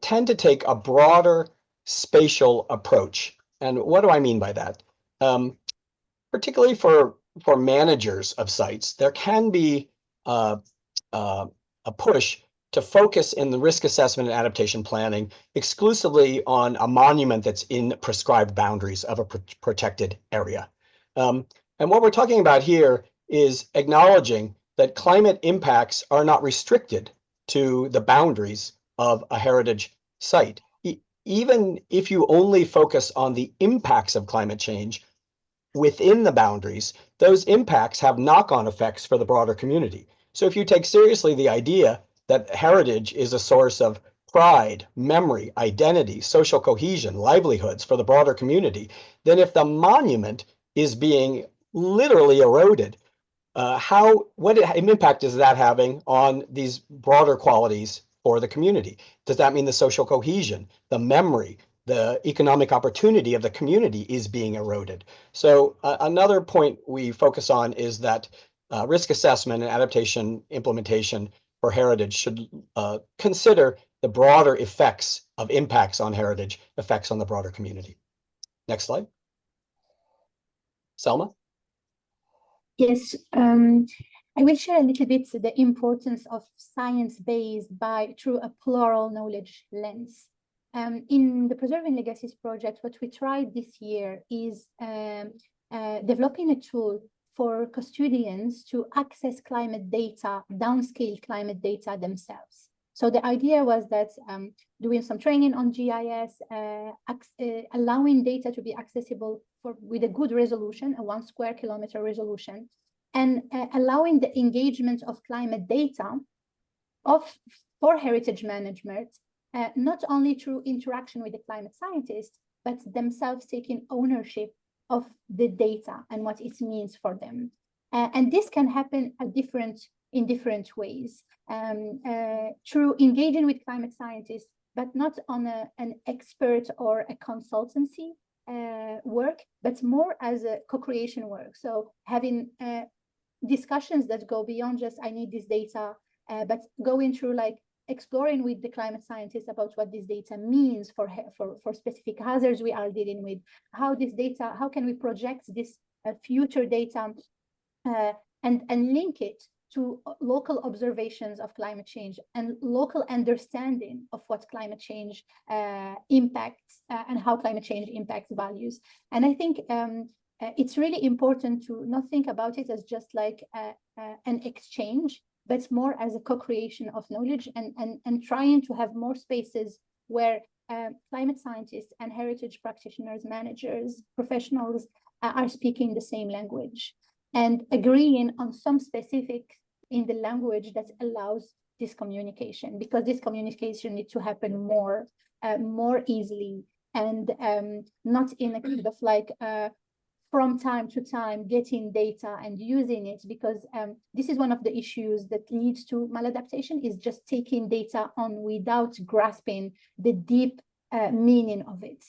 tend to take a broader spatial approach. And what do I mean by that? Particularly for managers of sites, there can be a push to focus in the risk assessment and adaptation planning exclusively on a monument that's in prescribed boundaries of a protected area. And what we're talking about here is acknowledging that climate impacts are not restricted to the boundaries of a heritage site. Even if you only focus on the impacts of climate change within the boundaries, those impacts have knock-on effects for the broader community. So if you take seriously the idea that heritage is a source of pride, memory, identity, social cohesion, livelihoods for the broader community, then if the monument is being literally eroded, what impact is that having on these broader qualities for the community? Does that mean the social cohesion, the memory, the economic opportunity of the community is being eroded? So another point we focus on is that risk assessment and adaptation implementation for heritage should consider the broader effects of impacts on heritage, effects on the broader community. Next slide. Salma? Yes, I will share a little bit the importance of science-based through a plural knowledge lens. In the Preserving Legacies project, what we tried this year is developing a tool for custodians to access climate data, downscale climate data themselves. So the idea was that doing some training on GIS, allowing data to be accessible with a good resolution, a 1 square kilometer resolution, and allowing the engagement of climate data for heritage management, not only through interaction with the climate scientists, but themselves taking ownership of the data and what it means for them. And this can happen in different ways, through engaging with climate scientists, but not on an expert or a consultancy work, but more as a co-creation work. So having discussions that go beyond just I need this data, but going through like exploring with the climate scientists about what this data means for specific hazards we are dealing with, how can we project this future data and link it to local observations of climate change and local understanding of what climate change impacts and how climate change impacts values. And I think it's really important to not think about it as just like an exchange, but more as a co-creation of knowledge and trying to have more spaces where climate scientists and heritage practitioners, managers, professionals are speaking the same language and agreeing on some specific in the language that allows this communication, because this communication needs to happen more easily and not in a kind of like from time to time getting data and using it, because this is one of the issues that leads to maladaptation, is just taking data on without grasping the deep meaning of it.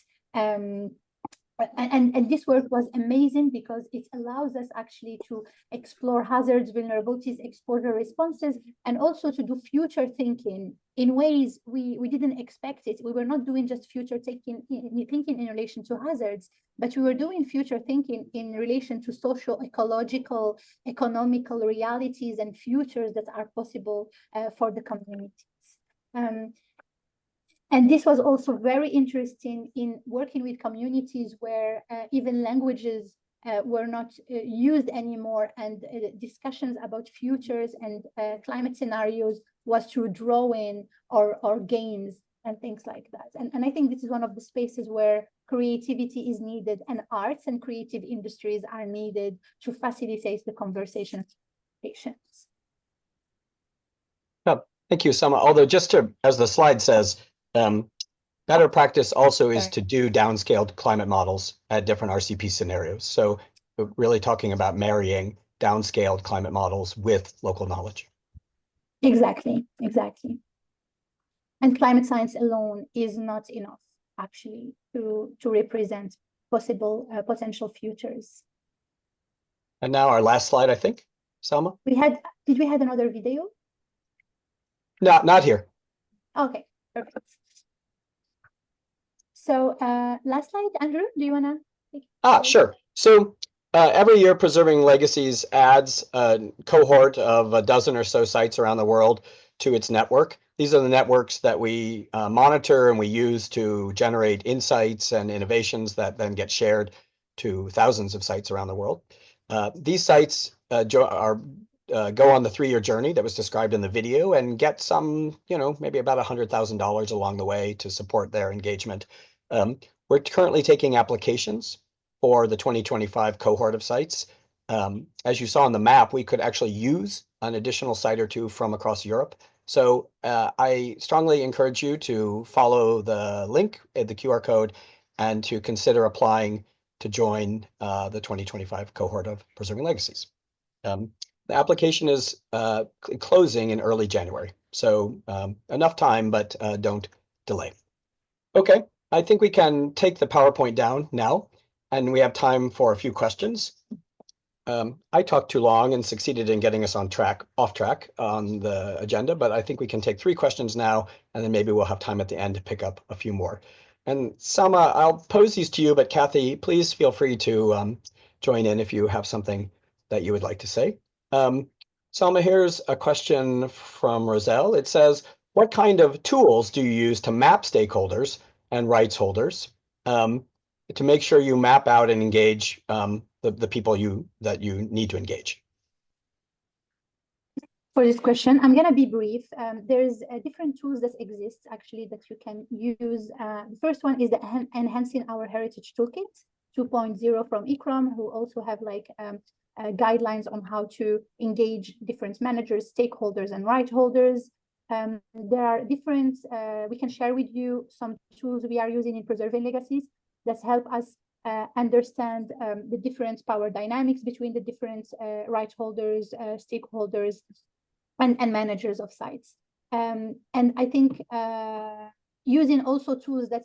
And this work was amazing because it allows us actually to explore hazards, vulnerabilities, exposure responses, and also to do future thinking in ways we didn't expect it. We were not doing just future thinking in relation to hazards, but we were doing future thinking in relation to social, ecological, economical realities and futures that are possible for the communities. And this was also very interesting in working with communities where even languages were not used anymore, and discussions about futures and climate scenarios was through drawing or games and things like that. And I think this is one of the spaces where creativity is needed, and arts and creative industries are needed to facilitate the conversation with patients. Oh, thank you, Salma. Although just to, as the slide says, better practice also is to do downscaled climate models at different RCP scenarios. So really talking about marrying downscaled climate models with local knowledge. Exactly. And climate science alone is not enough, actually, to represent possible potential futures. And now our last slide, I think, Salma? Did we have another video? No, not here. Okay, perfect. So last slide, Andrew, do you want to? Sure. So every year Preserving Legacies adds a cohort of a dozen or so sites around the world to its network. These are the networks that we monitor and we use to generate insights and innovations that then get shared to thousands of sites around the world. These sites go on the 3-year journey that was described in the video and get some, maybe about $100,000 along the way to support their engagement. We're currently taking applications for the 2025 cohort of sites. As you saw on the map, we could actually use an additional site or two from across Europe. So I strongly encourage you to follow the link, the QR code, and to consider applying to join the 2025 cohort of Preserving Legacies. The application is closing in early January, so enough time, but don't delay. Okay, I think we can take the PowerPoint down now, and we have time for a few questions. I talked too long and succeeded in getting us off track on the agenda, but I think we can take 3 questions now, and then maybe we'll have time at the end to pick up a few more. And Salma, I'll pose these to you, but Cathy, please feel free to join in if you have something that you would like to say. Salma, here's a question from Roselle. It says, what kind of tools do you use to map stakeholders and rights holders to make sure you map out and engage the people that you need to engage? For this question, I'm going to be brief. There's different tools that exist actually that you can use. The first one is the Enhancing Our Heritage Toolkit 2.0 from ICRAM, who also have guidelines on how to engage different managers, stakeholders, and right holders. There are different, we can share with you some tools we are using in Preserving Legacies that help us understand the different power dynamics between the different right holders, stakeholders, and managers of sites. And I think using also tools that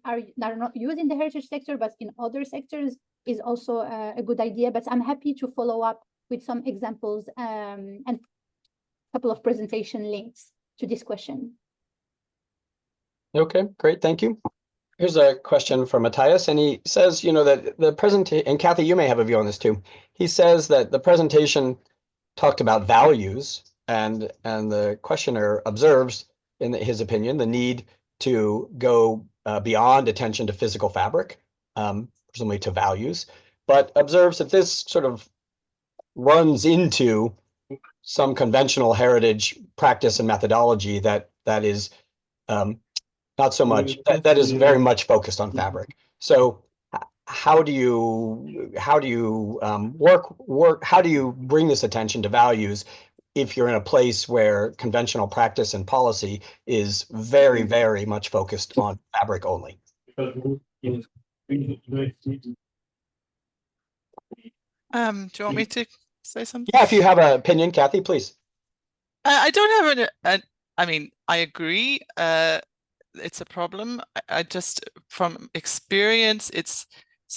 are not used in the heritage sector, but in other sectors is also a good idea. But I'm happy to follow up with some examples and a couple of presentation links to this question. Okay, great, thank you. Here's a question from Matthias, and he says, that the presentation, and Cathy, you may have a view on this too. He says that the presentation talked about values, and the questioner observes, in his opinion, the need to go beyond attention to physical fabric, presumably to values, but observes that this sort of runs into some conventional heritage practice and methodology that is not so much, that is very much focused on fabric. So how do you bring this attention to values if you're in a place where conventional practice and policy is very, very much focused on fabric only? Do you want me to say something? Yeah, if you have an opinion, Cathy, please. I don't have I mean, I agree. It's a problem. I just, from experience, it's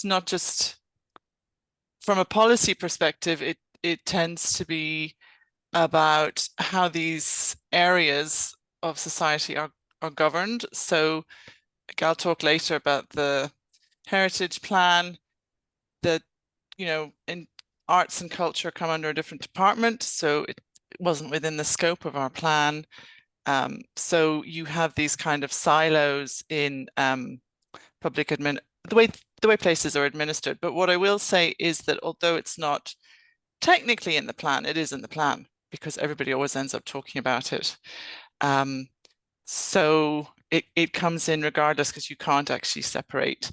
not just from a policy perspective, it tends to be about how these areas of society are governed. So I'll talk later about the heritage plan that, in arts and culture come under a different department. So it wasn't within the scope of our plan. So you have these kind of silos in public the way places are administered. But what I will say is that although it's not technically in the plan, it is in the plan because everybody always ends up talking about it. So it comes in regardless because you can't actually separate,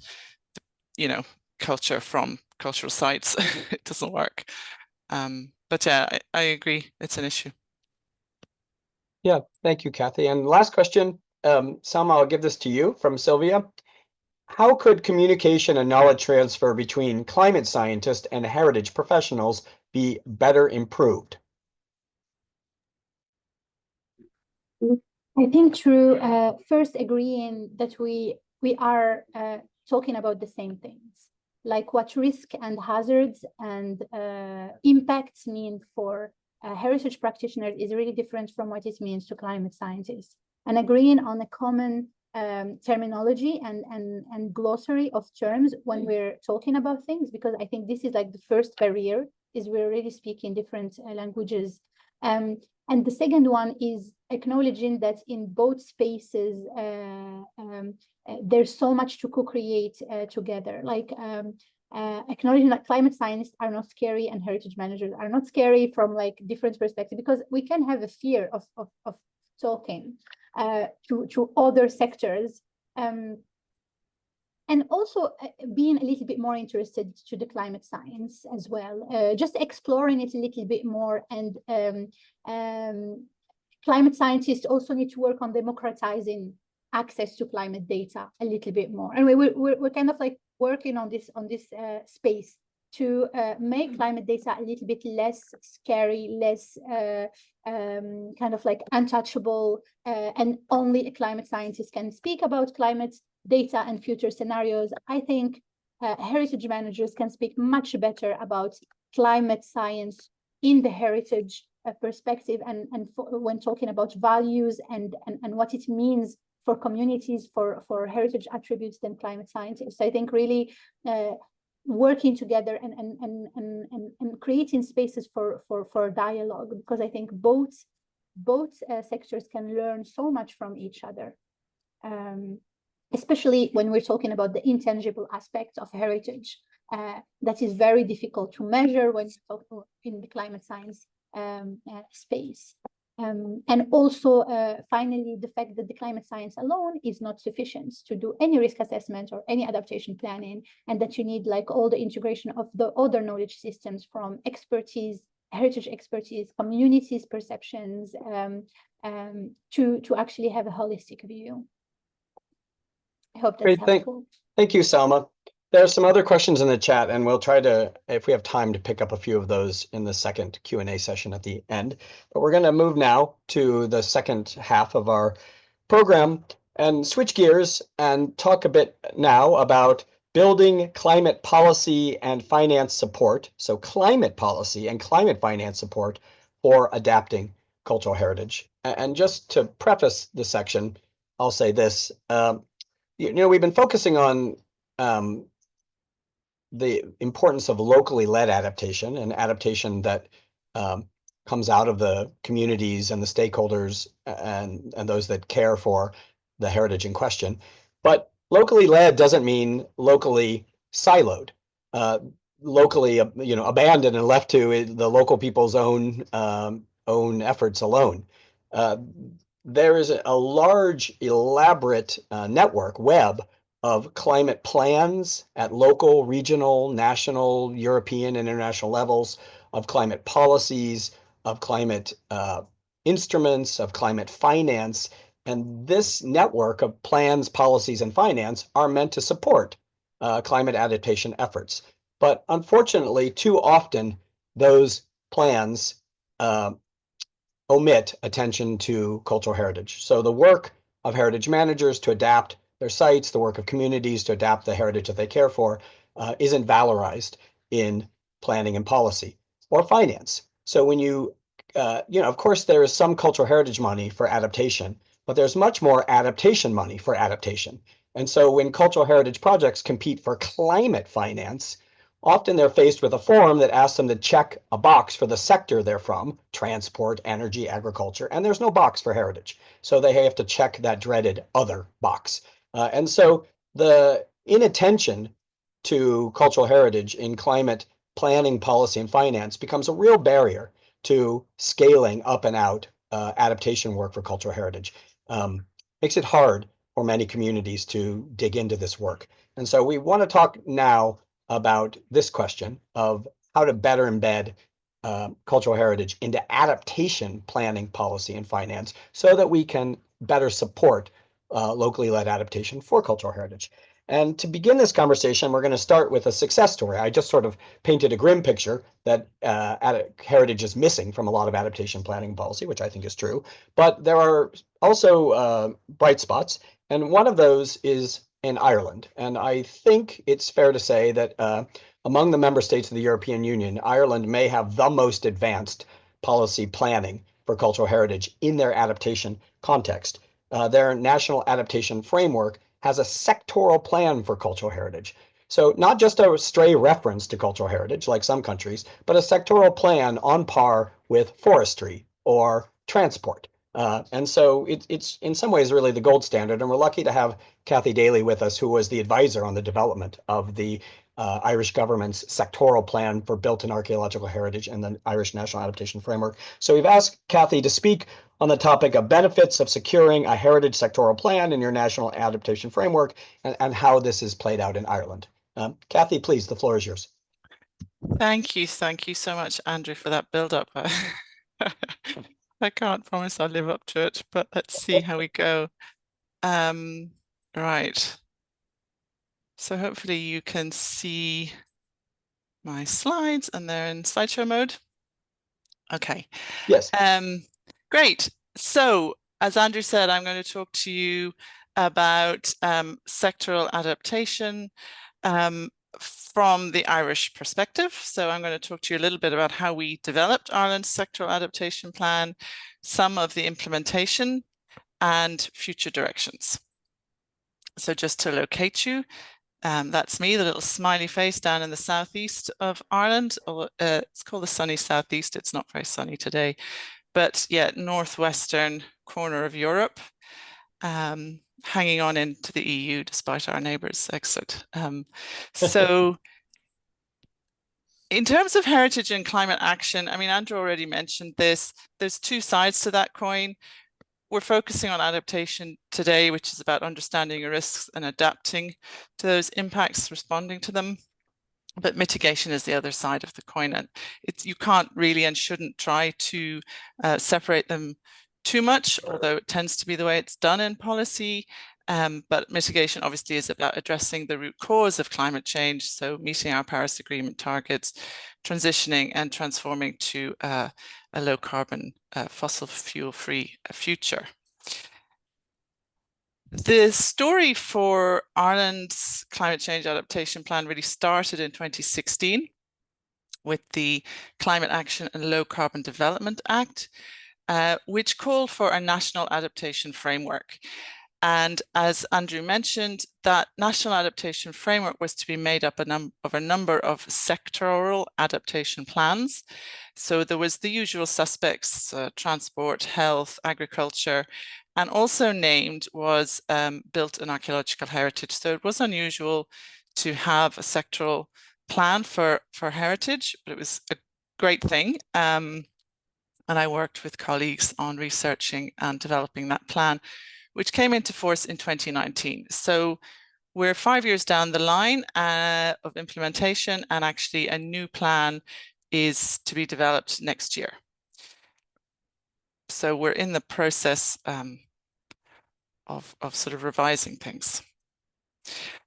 culture from cultural sites. It doesn't work. But yeah, I agree. It's an issue. Yeah, thank you, Cathy. And last question, Salma, I'll give this to you from Sylvia. How could communication and knowledge transfer between climate scientists and heritage professionals be better improved? I think through first agreeing that we are talking about the same things, like what risk and hazards and impacts mean for heritage practitioners is really different from what it means to climate scientists, and agreeing on a common terminology and glossary of terms when we're talking about things, because I think this is like the first barrier, is we're already speaking different languages. And the second one is acknowledging that in both spaces, there's so much to co-create together. Like acknowledging that climate scientists are not scary and heritage managers are not scary from like different perspectives, because we can have a fear of talking to other sectors. And also being a little bit more interested to the climate science as well, just exploring it a little bit more. And climate scientists also need to work on democratizing access to climate data a little bit more. And we're kind of like working on this space to make climate data a little bit less scary, less kind of like untouchable, and only a climate scientist can speak about climate data and future scenarios. I think heritage managers can speak much better about climate science in the heritage perspective, and when talking about values and what it means for communities, for heritage attributes, than climate scientists. I think really working together and creating spaces for dialogue, because I think both sectors can learn so much from each other. Especially when we're talking about the intangible aspects of heritage, that is very difficult to measure when you talk in the climate science space. And also, finally, the fact that the climate science alone is not sufficient to do any risk assessment or any adaptation planning, and that you need like all the integration of the other knowledge systems, from expertise, heritage expertise, communities' perceptions, to actually have a holistic view. I hope that's helpful. Thank you, Salma. There are some other questions in the chat, and we'll try to, if we have time, to pick up a few of those in the second Q&A session at the end. But we're going to move now to the second half of our program and switch gears and talk a bit now about building climate policy and finance support. So climate policy and climate finance support for adapting cultural heritage. And just to preface the section, I'll say this. We've been focusing on the importance of locally led adaptation, and adaptation that comes out of the communities and the stakeholders and those that care for the heritage in question. But locally led doesn't mean locally siloed, locally abandoned and left to the local people's own efforts alone. There is a large, elaborate network web of climate plans at local, regional, national, European, and international levels, of climate policies, of climate instruments, of climate finance. And this network of plans, policies, and finance are meant to support climate adaptation efforts. But unfortunately, too often, those plans omit attention to cultural heritage. So the work of heritage managers to adapt their sites, the work of communities to adapt the heritage that they care for, isn't valorized in planning and policy or finance. So when you, of course, there is some cultural heritage money for adaptation, but there's much more adaptation money for adaptation. And so when cultural heritage projects compete for climate finance, often they're faced with a form that asks them to check a box for the sector they're from, transport, energy, agriculture, and there's no box for heritage. So they have to check that dreaded other box. And so the inattention to cultural heritage in climate planning, policy, and finance becomes a real barrier to scaling up and out adaptation work for cultural heritage. Makes it hard for many communities to dig into this work. And so we want to talk now about this question of how to better embed cultural heritage into adaptation planning, policy, and finance, so that we can better support locally led adaptation for cultural heritage. And to begin this conversation, we're going to start with a success story. I just sort of painted a grim picture that heritage is missing from a lot of adaptation planning and policy, which I think is true. But there are also bright spots, and one of those is in Ireland. And I think it's fair to say that among the member states of the European Union, Ireland may have the most advanced policy planning for cultural heritage in their adaptation context. Their national adaptation framework has a sectoral plan for cultural heritage. So not just a stray reference to cultural heritage like some countries, but a sectoral plan on par with forestry or transport. And so it's in some ways really the gold standard. And we're lucky to have Cathy Daly with us, who was the advisor on the development of the Irish government's sectoral plan for built and archaeological heritage and the Irish National Adaptation Framework. So we've asked Cathy to speak on the topic of benefits of securing a heritage sectoral plan in your national adaptation framework and how this is played out in Ireland. Cathy, please, the floor is yours. Thank you so much, Andrew, for that build-up. I can't promise I'll live up to it, but let's see how we go. Right. So hopefully you can see my slides and they're in slideshow mode. Okay. Yes. Great. So as Andrew said, I'm going to talk to you about sectoral adaptation from the Irish perspective. So I'm going to talk to you a little bit about how we developed Ireland's sectoral adaptation plan, some of the implementation, and future directions. So just to locate you, that's me, the little smiley face down in the southeast of Ireland. It's called the sunny southeast. It's not very sunny today, but yeah, northwestern corner of Europe, hanging on into the EU despite our neighbours' exit. So in terms of heritage and climate action, I mean, Andrew already mentioned this. There's two sides to that coin. We're focusing on adaptation today, which is about understanding your risks and adapting to those impacts, responding to them. But mitigation is the other side of the coin. And you can't really and shouldn't try to separate them too much, although it tends to be the way it's done in policy. But mitigation obviously is about addressing the root cause of climate change. So meeting our Paris Agreement targets, transitioning and transforming to a low carbon, fossil fuel free future. The story for Ireland's climate change adaptation plan really started in 2016 with the Climate Action and Low Carbon Development Act, which called for a national adaptation framework. And as Andrew mentioned, that national adaptation framework was to be made up of a number of sectoral adaptation plans. So there was the usual suspects, transport, health, agriculture, and also named was built and archaeological heritage. So it was unusual to have a sectoral plan for heritage, but it was a great thing. And I worked with colleagues on researching and developing that plan, which came into force in 2019. So we're 5 years down the line of implementation, and actually a new plan is to be developed next year. So we're in the process of sort of revising things.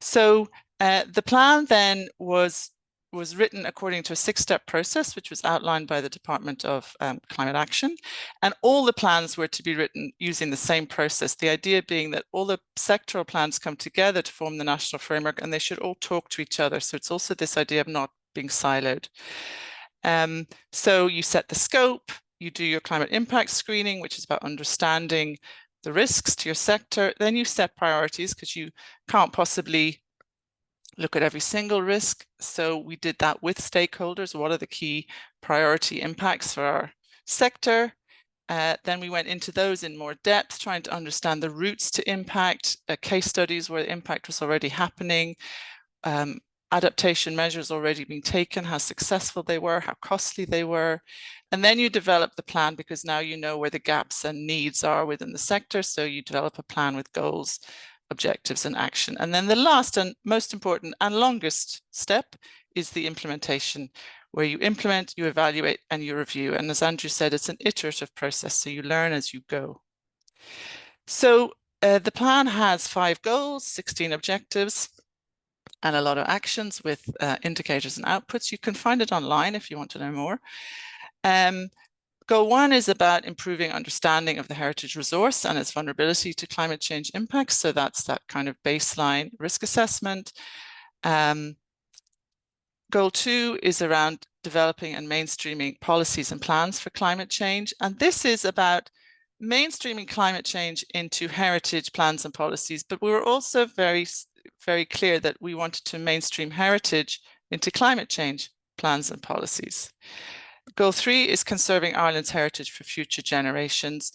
So the plan then was written according to a 6-step process, which was outlined by the Department of Climate Action. And all the plans were to be written using the same process. The idea being that all the sectoral plans come together to form the national framework, and they should all talk to each other. So it's also this idea of not being siloed. So you set the scope, you do your climate impact screening, which is about understanding the risks to your sector. Then you set priorities, because you can't possibly look at every single risk. So we did that with stakeholders. What are the key priority impacts for our sector? Then we went into those in more depth, trying to understand the routes to impact, case studies where the impact was already happening, adaptation measures already being taken, how successful they were, how costly they were. And then you develop the plan, because now you know where the gaps and needs are within the sector. So you develop a plan with goals, objectives, and action. And then the last and most important and longest step is the implementation, where you implement, you evaluate, and you review. And as Andrew said, it's an iterative process, so you learn as you go. So the plan has 5 goals, 16 objectives, and a lot of actions with indicators and outputs. You can find it online if you want to know more. Goal 1 is about improving understanding of the heritage resource and its vulnerability to climate change impacts. So that's that kind of baseline risk assessment. Goal 2 is around developing and mainstreaming policies and plans for climate change. And this is about mainstreaming climate change into heritage plans and policies. But we were also very, very clear that we wanted to mainstream heritage into climate change plans and policies. Goal 3 is conserving Ireland's heritage for future generations.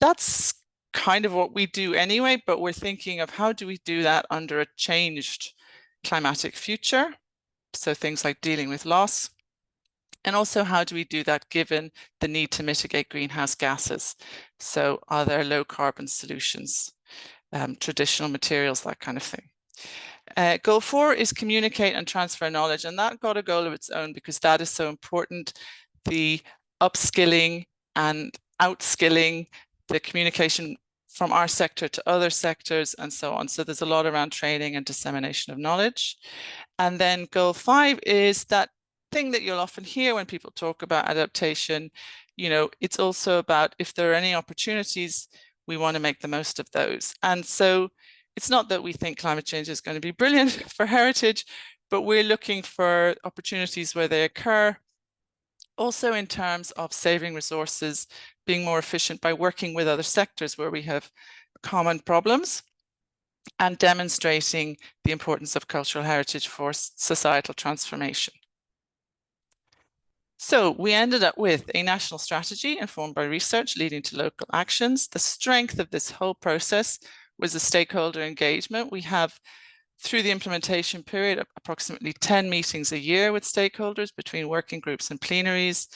That's kind of what we do anyway, but we're thinking of how do we do that under a changed climatic future. So things like dealing with loss. And also, how do we do that given the need to mitigate greenhouse gases? So are there low carbon solutions, traditional materials, that kind of thing? Goal 4 is communicate and transfer knowledge. And that got a goal of its own because that is so important. The upskilling and outskilling, the communication from our sector to other sectors and so on. So there's a lot around training and dissemination of knowledge. And then goal 5 is that thing that you'll often hear when people talk about adaptation. You know, it's also about if there are any opportunities, we want to make the most of those. And so it's not that we think climate change is going to be brilliant for heritage, but we're looking for opportunities where they occur. Also in terms of saving resources, being more efficient by working with other sectors where we have common problems, and demonstrating the importance of cultural heritage for societal transformation. So we ended up with a national strategy informed by research leading to local actions. The strength of this whole process was the stakeholder engagement. We have, through the implementation period, approximately 10 meetings a year with stakeholders between working groups and plenaries.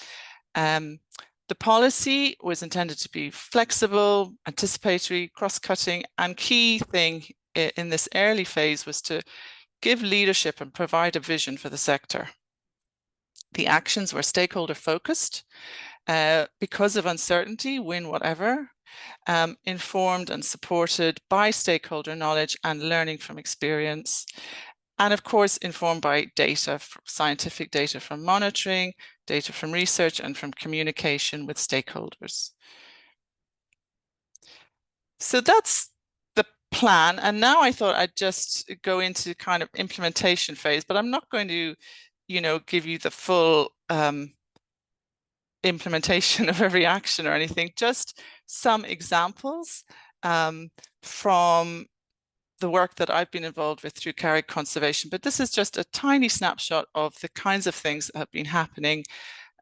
The policy was intended to be flexible, anticipatory, cross-cutting, and key thing in this early phase was to give leadership and provide a vision for the sector. The actions were stakeholder focused, because of uncertainty, win whatever, informed and supported by stakeholder knowledge and learning from experience. And of course, informed by data, scientific data from monitoring, data from research, and from communication with stakeholders. So that's the plan. And now I thought I'd just go into kind of implementation phase, but I'm not going to, you know, give you the full implementation of every action or anything, just some examples from the work that I've been involved with through Carrick Conservation. But this is just a tiny snapshot of the kinds of things that have been happening,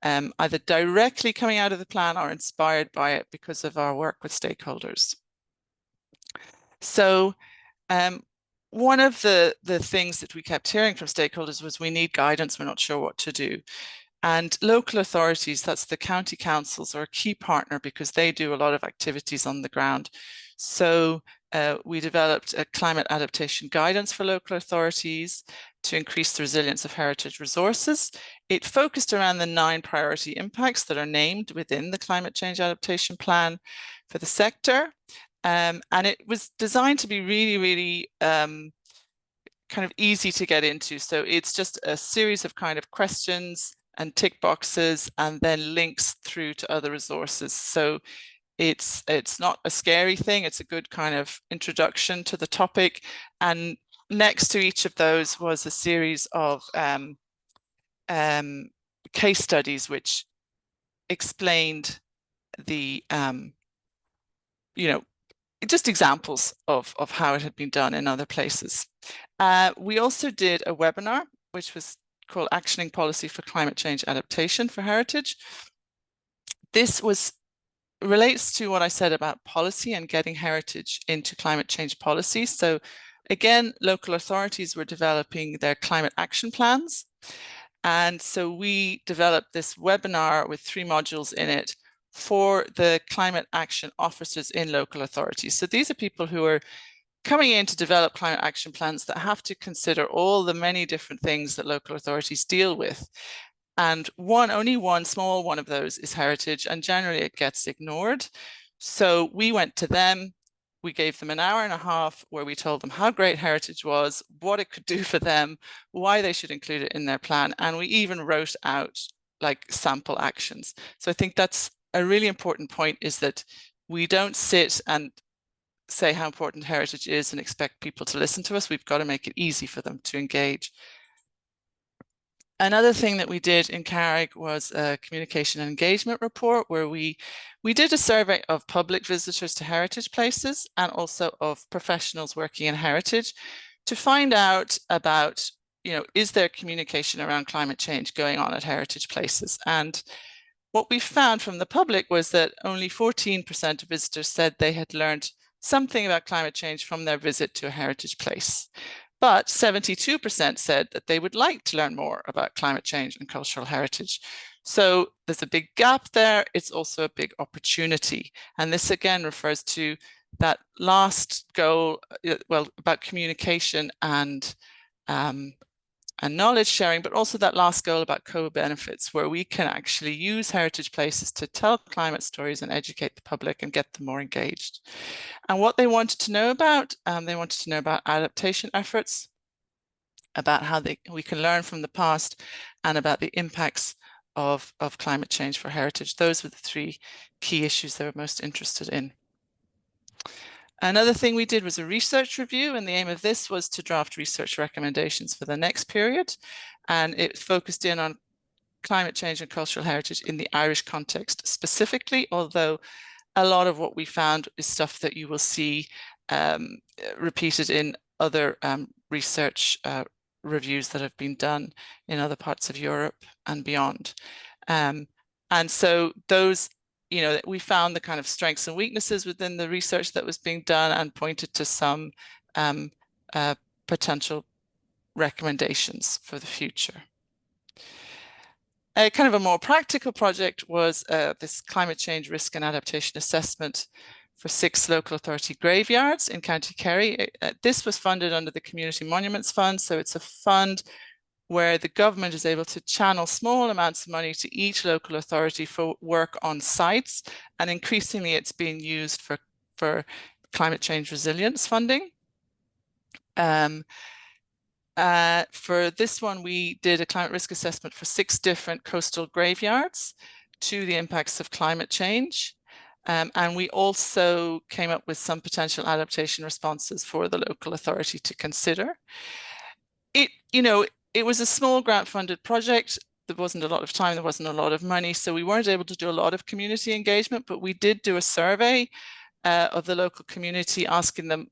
either directly coming out of the plan or inspired by it because of our work with stakeholders. So one of the things that we kept hearing from stakeholders was we need guidance, we're not sure what to do. And local authorities, that's the county councils, are a key partner because they do a lot of activities on the ground. So we developed a climate adaptation guidance for local authorities to increase the resilience of heritage resources. It focused around the 9 priority impacts that are named within the climate change adaptation plan for the sector. And it was designed to be really, really kind of easy to get into. So it's just a series of kind of questions and tick boxes and then links through to other resources. So it's not a scary thing. It's a good kind of introduction to the topic. And next to each of those was a series of case studies which explained the, you know, just examples of how it had been done in other places. We also did a webinar, which was called Actioning Policy for Climate Change Adaptation for Heritage. This relates to what I said about policy and getting heritage into climate change policy. So again, local authorities were developing their climate action plans. And so we developed this webinar with 3 modules in it for the climate action officers in local authorities. So these are people who are coming in to develop climate action plans that have to consider all the many different things that local authorities deal with. And only one small one of those is heritage, and generally it gets ignored. So we went to them, we gave them an hour and a half where we told them how great heritage was, what it could do for them, why they should include it in their plan. And we even wrote out like sample actions. So I think that's a really important point, is that we don't sit and say how important heritage is and expect people to listen to us. We've got to make it easy for them to engage. Another thing that we did in Carrick was a communication and engagement report where we did a survey of public visitors to heritage places and also of professionals working in heritage to find out about, you know, is there communication around climate change going on at heritage places? And what we found from the public was that only 14% of visitors said they had learned something about climate change from their visit to a heritage place. but 72% said that they would like to learn more about climate change and cultural heritage. So there's a big gap there. It's also a big opportunity. And this again refers to that last goal, well, about communication and knowledge sharing, but also that last goal about co-benefits, where we can actually use heritage places to tell climate stories and educate the public and get them more engaged. And what they wanted to know about, they wanted to know about adaptation efforts, about how we can learn from the past, and about the impacts of climate change for heritage. Those were the three key issues they were most interested in. Another thing we did was a research review, and the aim of this was to draft research recommendations for the next period. And it focused in on climate change and cultural heritage in the Irish context specifically, although a lot of what we found is stuff that you will see repeated in other research reviews that have been done in other parts of Europe and beyond. And so those, you know, we found the kind of strengths and weaknesses within the research that was being done and pointed to some potential recommendations for the future. A kind of a more practical project was this climate change risk and adaptation assessment for 6 local authority graveyards in County Kerry. This was funded under the Community Monuments Fund, so it's a fund where the government is able to channel small amounts of money to each local authority for work on sites, and increasingly it's being used for climate change resilience funding. For this one, we did a climate risk assessment for 6 different coastal graveyards to the impacts of climate change. And we also came up with some potential adaptation responses for the local authority to consider. It was a small grant-funded project. There wasn't a lot of time, there wasn't a lot of money, so we weren't able to do a lot of community engagement, but we did do a survey of the local community, asking them,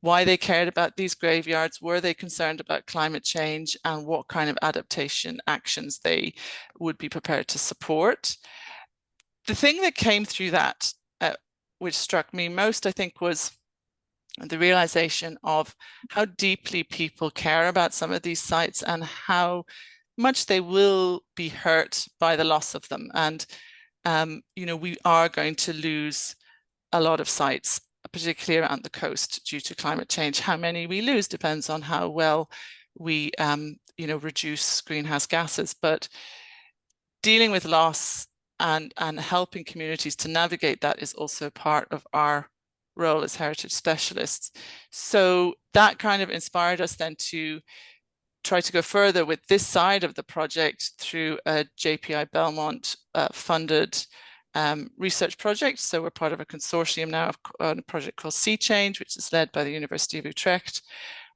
why they cared about these graveyards, were they concerned about climate change, and what kind of adaptation actions they would be prepared to support. The thing that came through that, which struck me most, I think, was the realization of how deeply people care about some of these sites and how much they will be hurt by the loss of them. And, we are going to lose a lot of sites, particularly around the coast, due to climate change. How many we lose depends on how well we, reduce greenhouse gases. But dealing with loss and helping communities to navigate that is also part of our role as heritage specialists. So that kind of inspired us then to try to go further with this side of the project through a JPI Belmont funded research project. So we're part of a consortium now on a project called Sea Change, which is led by the University of Utrecht.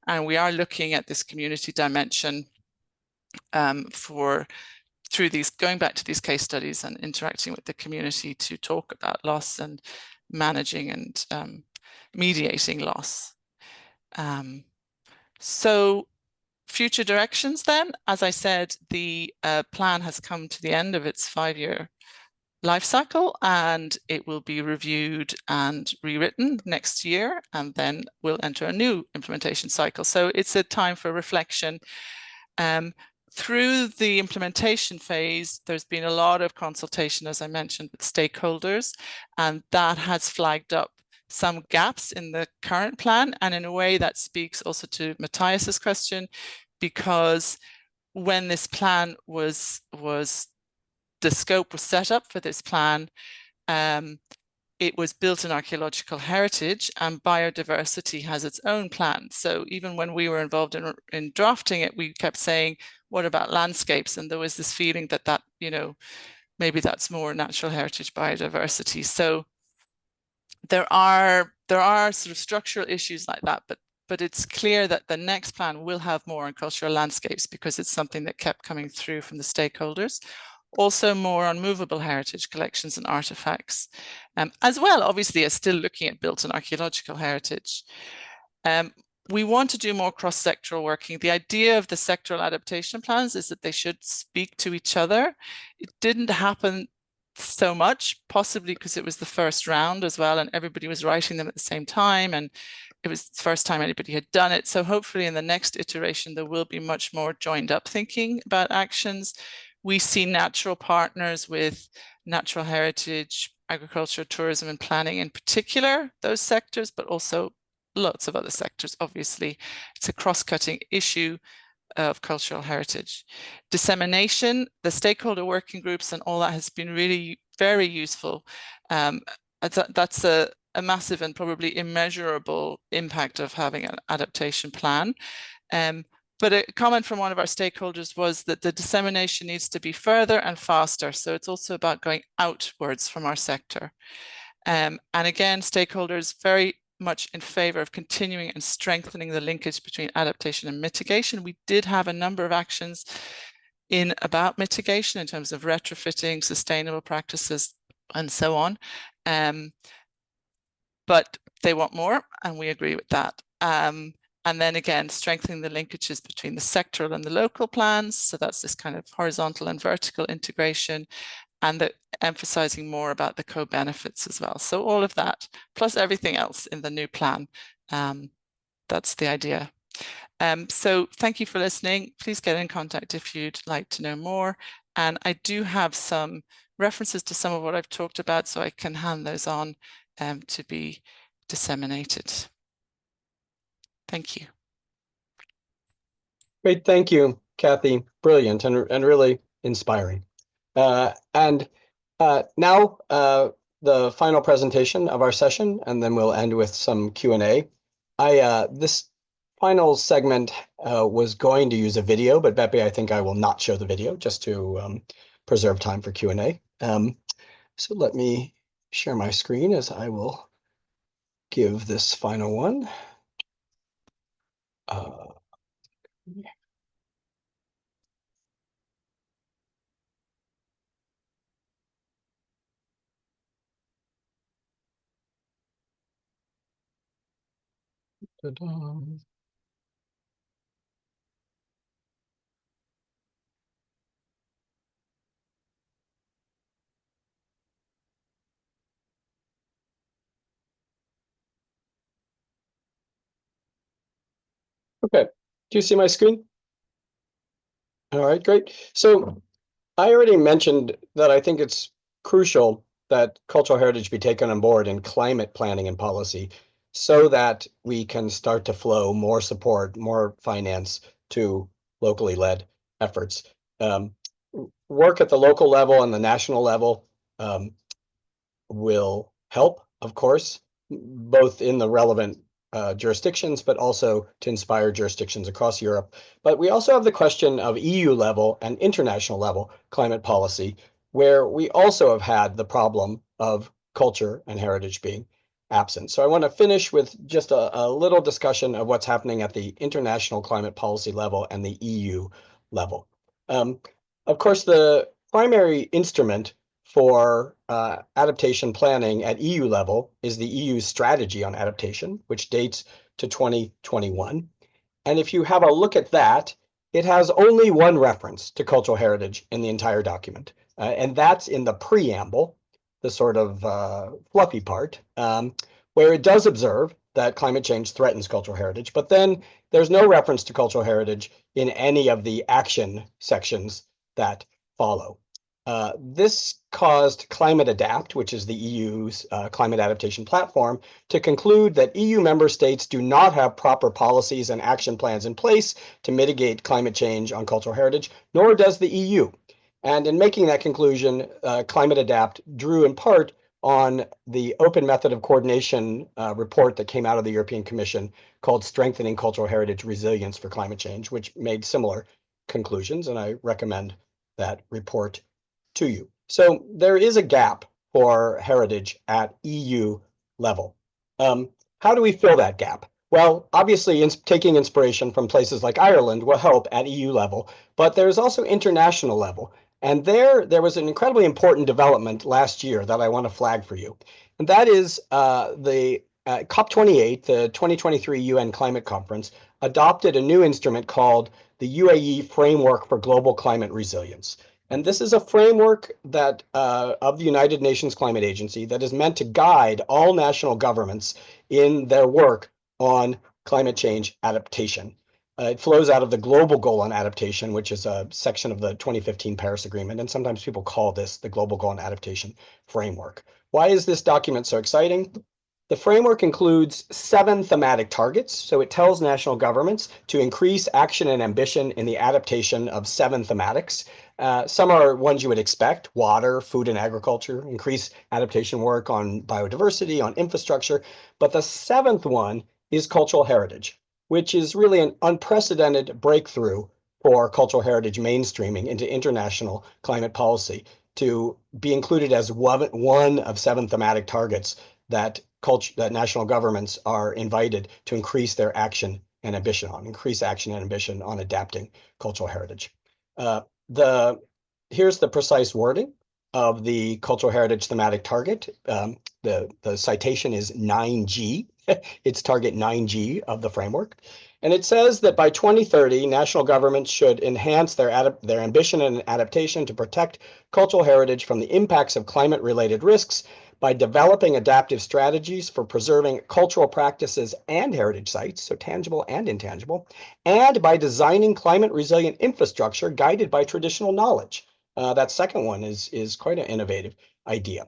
And we are looking at this community dimension going back to these case studies and interacting with the community to talk about loss and managing and mediating loss. So future directions then, as I said, the plan has come to the end of its 5-year life cycle, and it will be reviewed and rewritten next year, and then we'll enter a new implementation cycle. So it's a time for reflection. Through the implementation phase, there's been a lot of consultation, as I mentioned, with stakeholders, and that has flagged up some gaps in the current plan. And in a way that speaks also to Matthias's question, because when this plan the scope was set up for this plan, it was built in archaeological heritage, and biodiversity has its own plan. So even when we were involved in drafting it, we kept saying, what about landscapes? And there was this feeling that maybe that's more natural heritage biodiversity. So there are sort of structural issues like that, but it's clear that the next plan will have more on cultural landscapes, because it's something that kept coming through from the stakeholders. Also more on movable heritage collections and artifacts, as well, obviously, as still looking at built and archaeological heritage. We want to do more cross-sectoral working. The idea of the sectoral adaptation plans is that they should speak to each other. It didn't happen so much, possibly because it was the first round as well, and everybody was writing them at the same time, and it was the first time anybody had done it. So hopefully in the next iteration, there will be much more joined up thinking about actions. We see natural partners with natural heritage, agriculture, tourism, and planning in particular, those sectors, but also lots of other sectors. Obviously, it's a cross-cutting issue of cultural heritage. Dissemination, the stakeholder working groups and all that has been really very useful. That's a massive and probably immeasurable impact of having an adaptation plan. But a comment from one of our stakeholders was that the dissemination needs to be further and faster. So it's also about going outwards from our sector. And again, stakeholders very much in favor of continuing and strengthening the linkage between adaptation and mitigation. We did have a number of actions in about mitigation in terms of retrofitting, sustainable practices, and so on. But they want more, and we agree with that. And then again, strengthening the linkages between the sectoral and the local plans. So that's this kind of horizontal and vertical integration, and emphasizing more about the co-benefits as well. So all of that, plus everything else in the new plan, that's the idea. So thank you for listening. Please get in contact if you'd like to know more. And I do have some references to some of what I've talked about, so I can hand those on to be disseminated. Thank you. Great, thank you, Cathy. Brilliant and really inspiring. Now the final presentation of our session, and then we'll end with some Q&A. This final segment was going to use a video, but Beppe, I think I will not show the video just to preserve time for Q&A. So let me share my screen as I will give this final one. Okay, do you see my screen? All right, great. So I already mentioned that I think it's crucial that cultural heritage be taken on board in climate planning and policy so that we can start to flow more support, more finance to locally led efforts. Work at the local level and the national level will help, of course, both in the relevant jurisdictions, but also to inspire jurisdictions across Europe. But we also have the question of EU level and international level climate policy, where we also have had the problem of culture and heritage being absent. So I want to finish with just a little discussion of what's happening at the international climate policy level and the EU level. Of course, the primary instrument for adaptation planning at EU level is the EU strategy on adaptation, which dates to 2021. And if you have a look at that, it has only one reference to cultural heritage in the entire document. And that's in the preamble, the sort of fluffy part, where it does observe that climate change threatens cultural heritage, but then there's no reference to cultural heritage in any of the action sections that follow. This caused Climate Adapt, which is the EU's climate adaptation platform, to conclude that EU member states do not have proper policies and action plans in place to mitigate climate change on cultural heritage, nor does the EU. And in making that conclusion, Climate Adapt drew in part on the Open Method of Coordination report that came out of the European Commission called Strengthening Cultural Heritage Resilience for Climate Change, which made similar conclusions, and I recommend that report to you. So there is a gap for heritage at EU level. How do we fill that gap? Well, obviously, taking inspiration from places like Ireland will help at EU level, but there's also international level. And there was an incredibly important development last year that I want to flag for you. And that is the COP28, the 2023 UN Climate Conference, adopted a new instrument called the UAE Framework for Global Climate Resilience. And this is a framework that of the United Nations Climate Agency that is meant to guide all national governments in their work on climate change adaptation. It flows out of the Global Goal on Adaptation, which is a section of the 2015 Paris Agreement, and sometimes people call this the Global Goal on Adaptation Framework. Why is this document so exciting? The framework includes 7 thematic targets, so it tells national governments to increase action and ambition in the adaptation of 7 thematics. Some are ones you would expect: water, food and agriculture, increase adaptation work on biodiversity, on infrastructure. But the 7th one is cultural heritage, which is really an unprecedented breakthrough for cultural heritage mainstreaming into international climate policy, to be included as one of 7 thematic targets that national governments are invited to increase their action and ambition on adapting cultural heritage. Here's the precise wording of the cultural heritage thematic target. The citation is 9G. It's target 9G of the framework. And it says that by 2030, national governments should enhance their ambition and adaptation to protect cultural heritage from the impacts of climate-related risks by developing adaptive strategies for preserving cultural practices and heritage sites, so tangible and intangible, and by designing climate-resilient infrastructure guided by traditional knowledge. That second one is quite an innovative idea.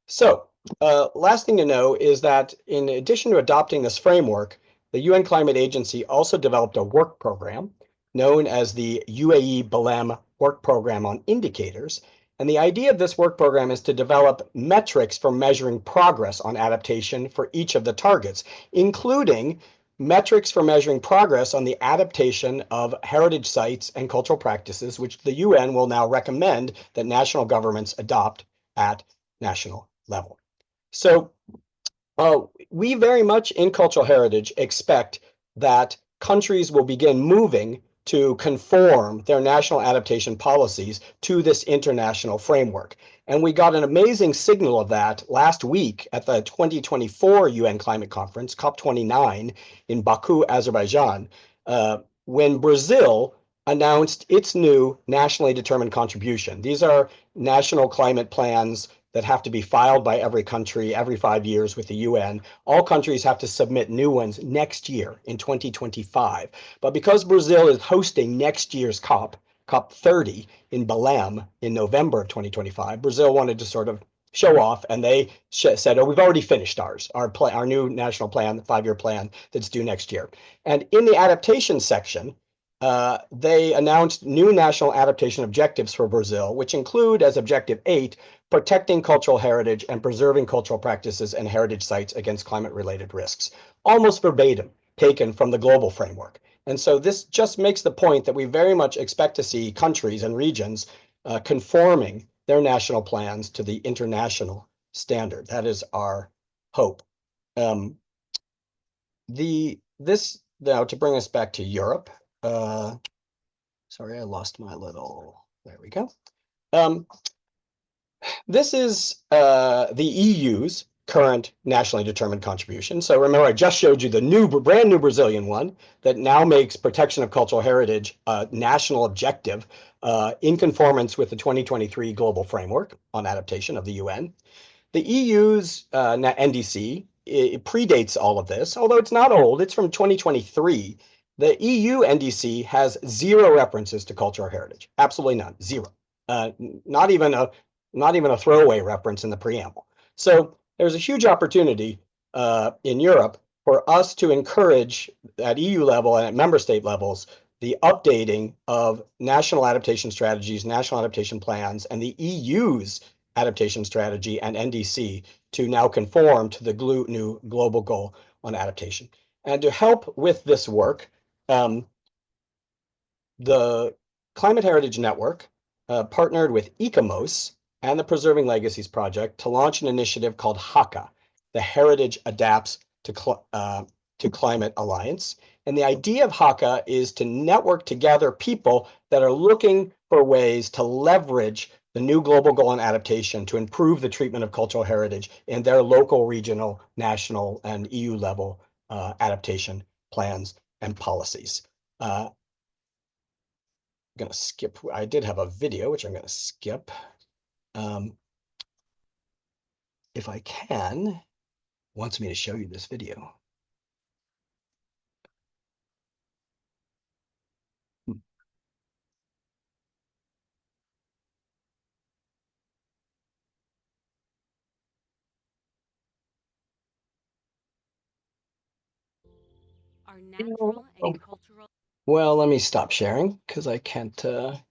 So, last thing to know is that in addition to adopting this framework, the UN Climate Agency also developed a work program known as the UAE BLEM Work Program on Indicators. And the idea of this work program is to develop metrics for measuring progress on adaptation for each of the targets, including metrics for measuring progress on the adaptation of heritage sites and cultural practices, which the UN will now recommend that national governments adopt at national level. So we very much in cultural heritage expect that countries will begin moving to conform their national adaptation policies to this international framework. And we got an amazing signal of that last week at the 2024 UN Climate Conference, COP29, in Baku, Azerbaijan, when Brazil announced its new nationally determined contribution. These are national climate plans that have to be filed by every country every 5 years with the UN. All countries have to submit new ones next year in 2025. But because Brazil is hosting next year's COP30 in Belém in November of 2025, Brazil wanted to sort of show off, and they said, oh, we've already finished our new national plan, the 5-year plan that's due next year. And in the adaptation section, they announced new national adaptation objectives for Brazil, which include as Objective 8, protecting cultural heritage and preserving cultural practices and heritage sites against climate-related risks, almost verbatim taken from the global framework. And so this just makes the point that we very much expect to see countries and regions conforming their national plans to the international standard. That is our hope. Now, to bring us back to Europe, sorry, I lost my there we go. This is the EU's current nationally determined contribution. So remember, I just showed you the brand new Brazilian one that now makes protection of cultural heritage a national objective in conformance with the 2023 Global Framework on Adaptation of the UN. The EU's NDC, it predates all of this, although it's not old, it's from 2023. The EU NDC has 0 references to cultural heritage, absolutely none, 0. Not even a throwaway reference in the preamble. So there's a huge opportunity in Europe for us to encourage at EU level and at member state levels the updating of national adaptation strategies, national adaptation plans, and the EU's adaptation strategy and NDC to now conform to the new global goal on adaptation. And to help with this work, the Climate Heritage Network partnered with ICOMOS and the Preserving Legacies Project to launch an initiative called HACA, the Heritage Adapts to Climate Alliance. And the idea of HACA is to network together people that are looking for ways to leverage the new global goal on adaptation to improve the treatment of cultural heritage in their local, regional, national, and EU level adaptation plans and policies. going to skip. I did have a video, which I'm going to skip. If I can, wants me to show you this video. Our natural and cultural. Well, let me stop sharing because I can't get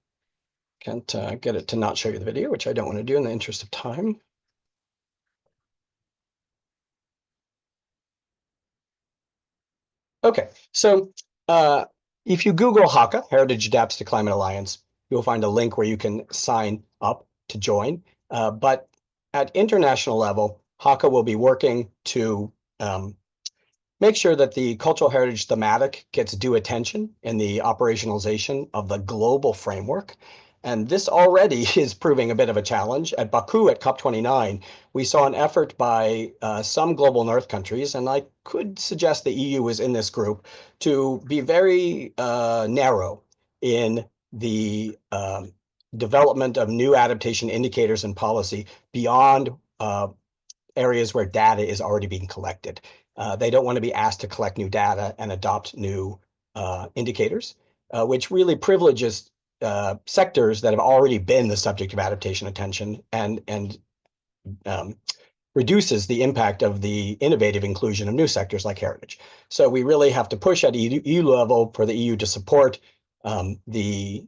it to not show you the video, which I don't want to do in the interest of time. Okay, so if you Google HACA, Heritage Adapts to Climate Alliance, you'll find a link where you can sign up to join. But at international level, HACA will be working to make sure that the cultural heritage thematic gets due attention in the operationalization of the global framework. And this already is proving a bit of a challenge. At Baku at COP29, we saw an effort by some global north countries, and I could suggest the EU was in this group, to be very narrow in the development of new adaptation indicators and policy beyond areas where data is already being collected. They don't want to be asked to collect new data and adopt new indicators, which really privileges sectors that have already been the subject of adaptation attention and reduces the impact of the innovative inclusion of new sectors like heritage. So we really have to push at EU level for the EU to support the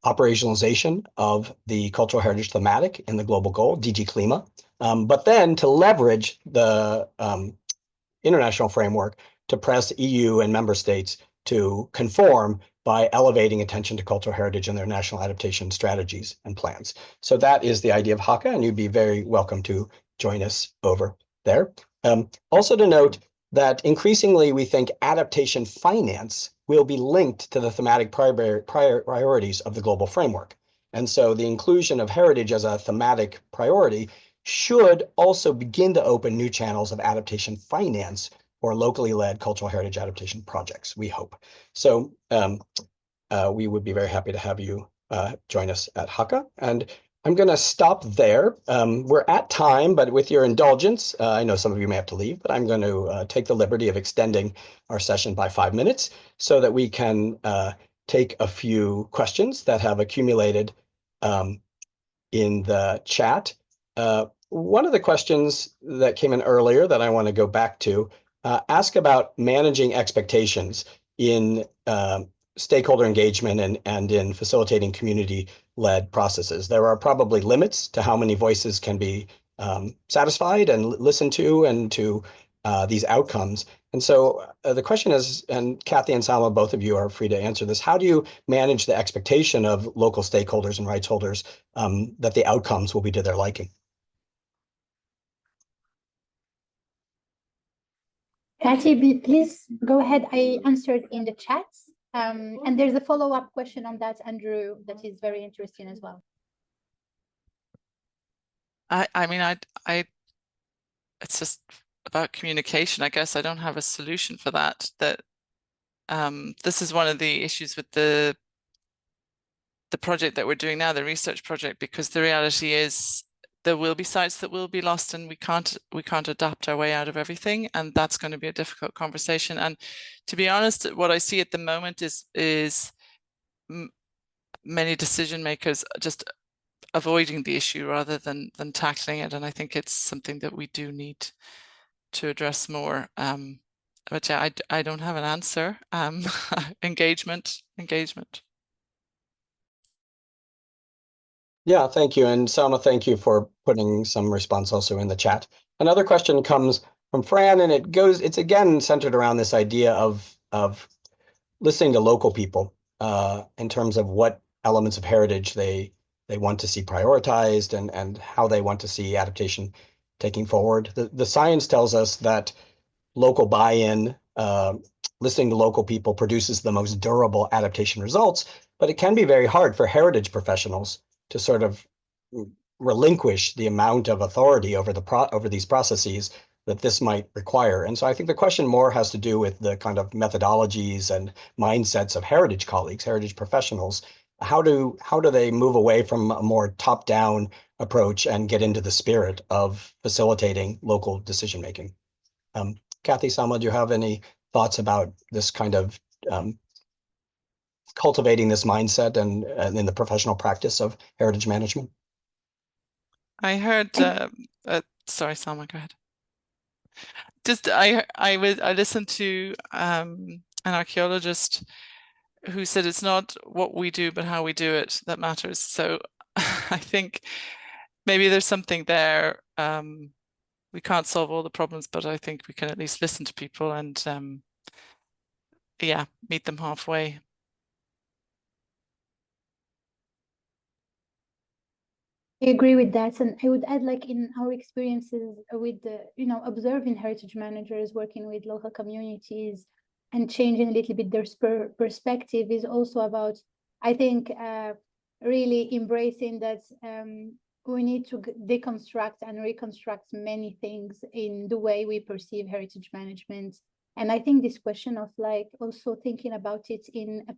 operationalization of the cultural heritage thematic in the global goal, DG Klima, but then to leverage the international framework to press EU and member states to conform by elevating attention to cultural heritage in their national adaptation strategies and plans. So that is the idea of HACA, and you'd be very welcome to join us over there. Also to note that increasingly we think adaptation finance will be linked to the thematic priorities of the global framework. And so the inclusion of heritage as a thematic priority should also begin to open new channels of adaptation finance or locally led cultural heritage adaptation projects, we hope. So we would be very happy to have you join us at HACA. And I'm going to stop there. We're at time, but with your indulgence, I know some of you may have to leave, but I'm going to take the liberty of extending our session by 5 minutes so that we can take a few questions that have accumulated in the chat. One of the questions that came in earlier that I want to go back to ask about managing expectations in stakeholder engagement and in facilitating community-led processes. There are probably limits to how many voices can be satisfied and listened to and to these outcomes. And so the question is, and Cathy and Salma, both of you are free to answer this, how do you manage the expectation of local stakeholders and rights holders that the outcomes will be to their liking? Cathy, please go ahead. I answered in the chat. And there's a follow-up question on that, Andrew, that is very interesting as well. I mean, it's just about communication. I guess I don't have a solution for that. This is one of the issues with the project that we're doing now, the research project, because the reality is there will be sites that will be lost, and we can't adapt our way out of everything, and that's going to be a difficult conversation. And to be honest, what I see at the moment is many decision makers just avoiding the issue rather than tackling it, and I think it's something that we do need to address more. But yeah, I don't have an answer. Engagement. Yeah, thank you. And Salma, thank you for putting some response also in the chat. Another question comes from Fran, and it's again centered around this idea of listening to local people in terms of what elements of heritage they want to see prioritized and how they want to see adaptation taking forward. The science tells us that local buy-in, listening to local people produces the most durable adaptation results, but it can be very hard for heritage professionals to sort of relinquish the amount of authority over these processes that this might require. And so I think the question more has to do with the kind of methodologies and mindsets of heritage colleagues, heritage professionals. How do they move away from a more top-down approach and get into the spirit of facilitating local decision making? Cathy, Salma, do you have any thoughts about this kind of cultivating this mindset and in the professional practice of heritage management? I heard, sorry, Salma, go ahead. Just I listened to an archaeologist who said it's not what we do, but how we do it that matters. So I think maybe there's something there. We can't solve all the problems, but I think we can at least listen to people and yeah, meet them halfway. I agree with that, and I would add, like in our experiences with the, observing heritage managers working with local communities and changing a little bit their perspective is also about, I think, really embracing that we need to deconstruct and reconstruct many things in the way we perceive heritage management. And I think this question of like also thinking about it in a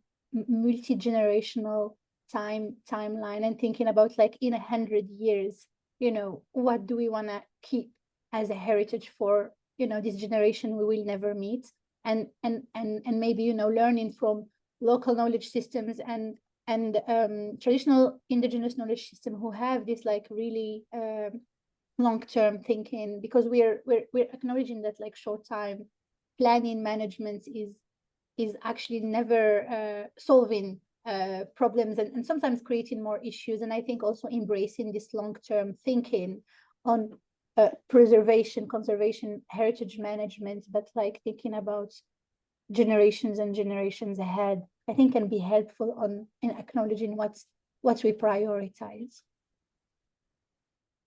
multi-generational timeline and thinking about like in 100 years, what do we want to keep as a heritage for, this generation we will never meet, and maybe, learning from local knowledge systems and traditional indigenous knowledge system who have this like really long-term thinking, because we're acknowledging that like short-time planning management is actually never solving problems and sometimes creating more issues. And I think also embracing this long-term thinking on preservation, conservation, heritage management, but like thinking about generations and generations ahead, I think can be helpful in acknowledging what we prioritize.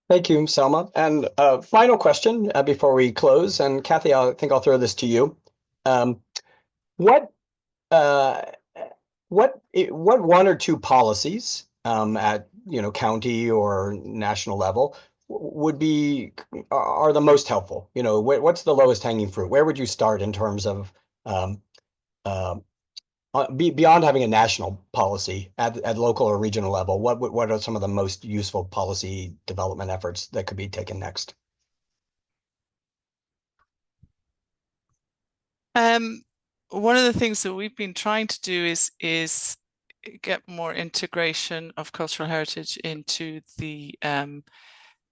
Thank you, Salma. And final question before we close, and Cathy, I think I'll throw this to you. What one or two policies at county or national level are the most helpful? What's the lowest hanging fruit? Where would you start in terms of beyond having a national policy at local or regional level? What are some of the most useful policy development efforts that could be taken next? One of the things that we've been trying to do is get more integration of cultural heritage into the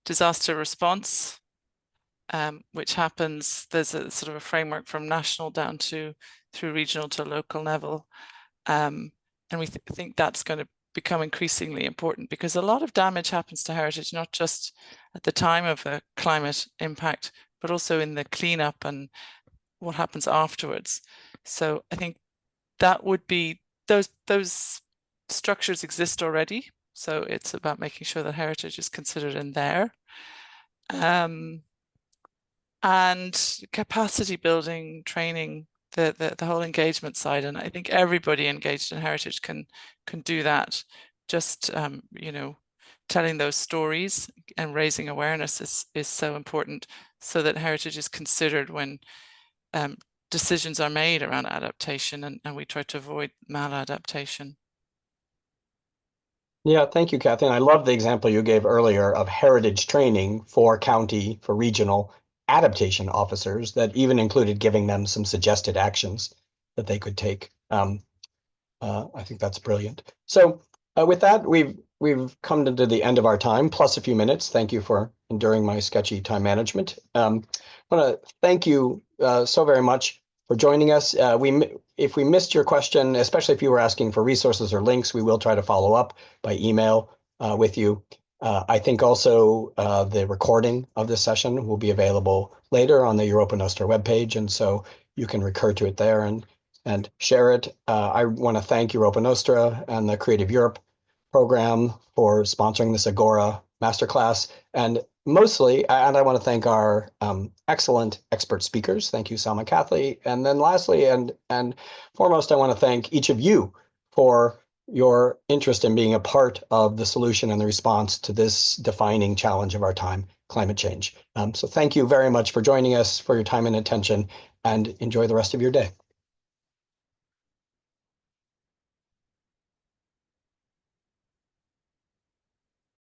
disaster response, which happens, there's a sort of a framework from national down through regional to local level. And we think that's going to become increasingly important, because a lot of damage happens to heritage, not just at the time of a climate impact, but also in the cleanup and what happens afterwards. So I think that would be, those structures exist already. So it's about making sure that heritage is considered in there. And capacity building, training, the whole engagement side. And I think everybody engaged in heritage can do that. Just, telling those stories and raising awareness is so important, so that heritage is considered when decisions are made around adaptation, and we try to avoid maladaptation. Yeah, thank you, Cathy. And I love the example you gave earlier of heritage training for county, for regional adaptation officers that even included giving them some suggested actions that they could take. I think that's brilliant. So with that, we've come to the end of our time, plus a few minutes. Thank you for enduring my sketchy time management. I want to thank you so very much for joining us. If we missed your question, especially if you were asking for resources or links, we will try to follow up by email with you. I think also the recording of this session will be available later on the Europa Nostra webpage, and so you can recur to it there and share it. I want to thank Europa Nostra and the Creative Europe program for sponsoring this Agora Masterclass, and mostly, and I want to thank our excellent expert speakers. Thank you, Salma, Cathy. And then lastly, and foremost, I want to thank each of you for your interest in being a part of the solution and the response to this defining challenge of our time, climate change. So thank you very much for joining us, for your time and attention, and enjoy the rest of your day.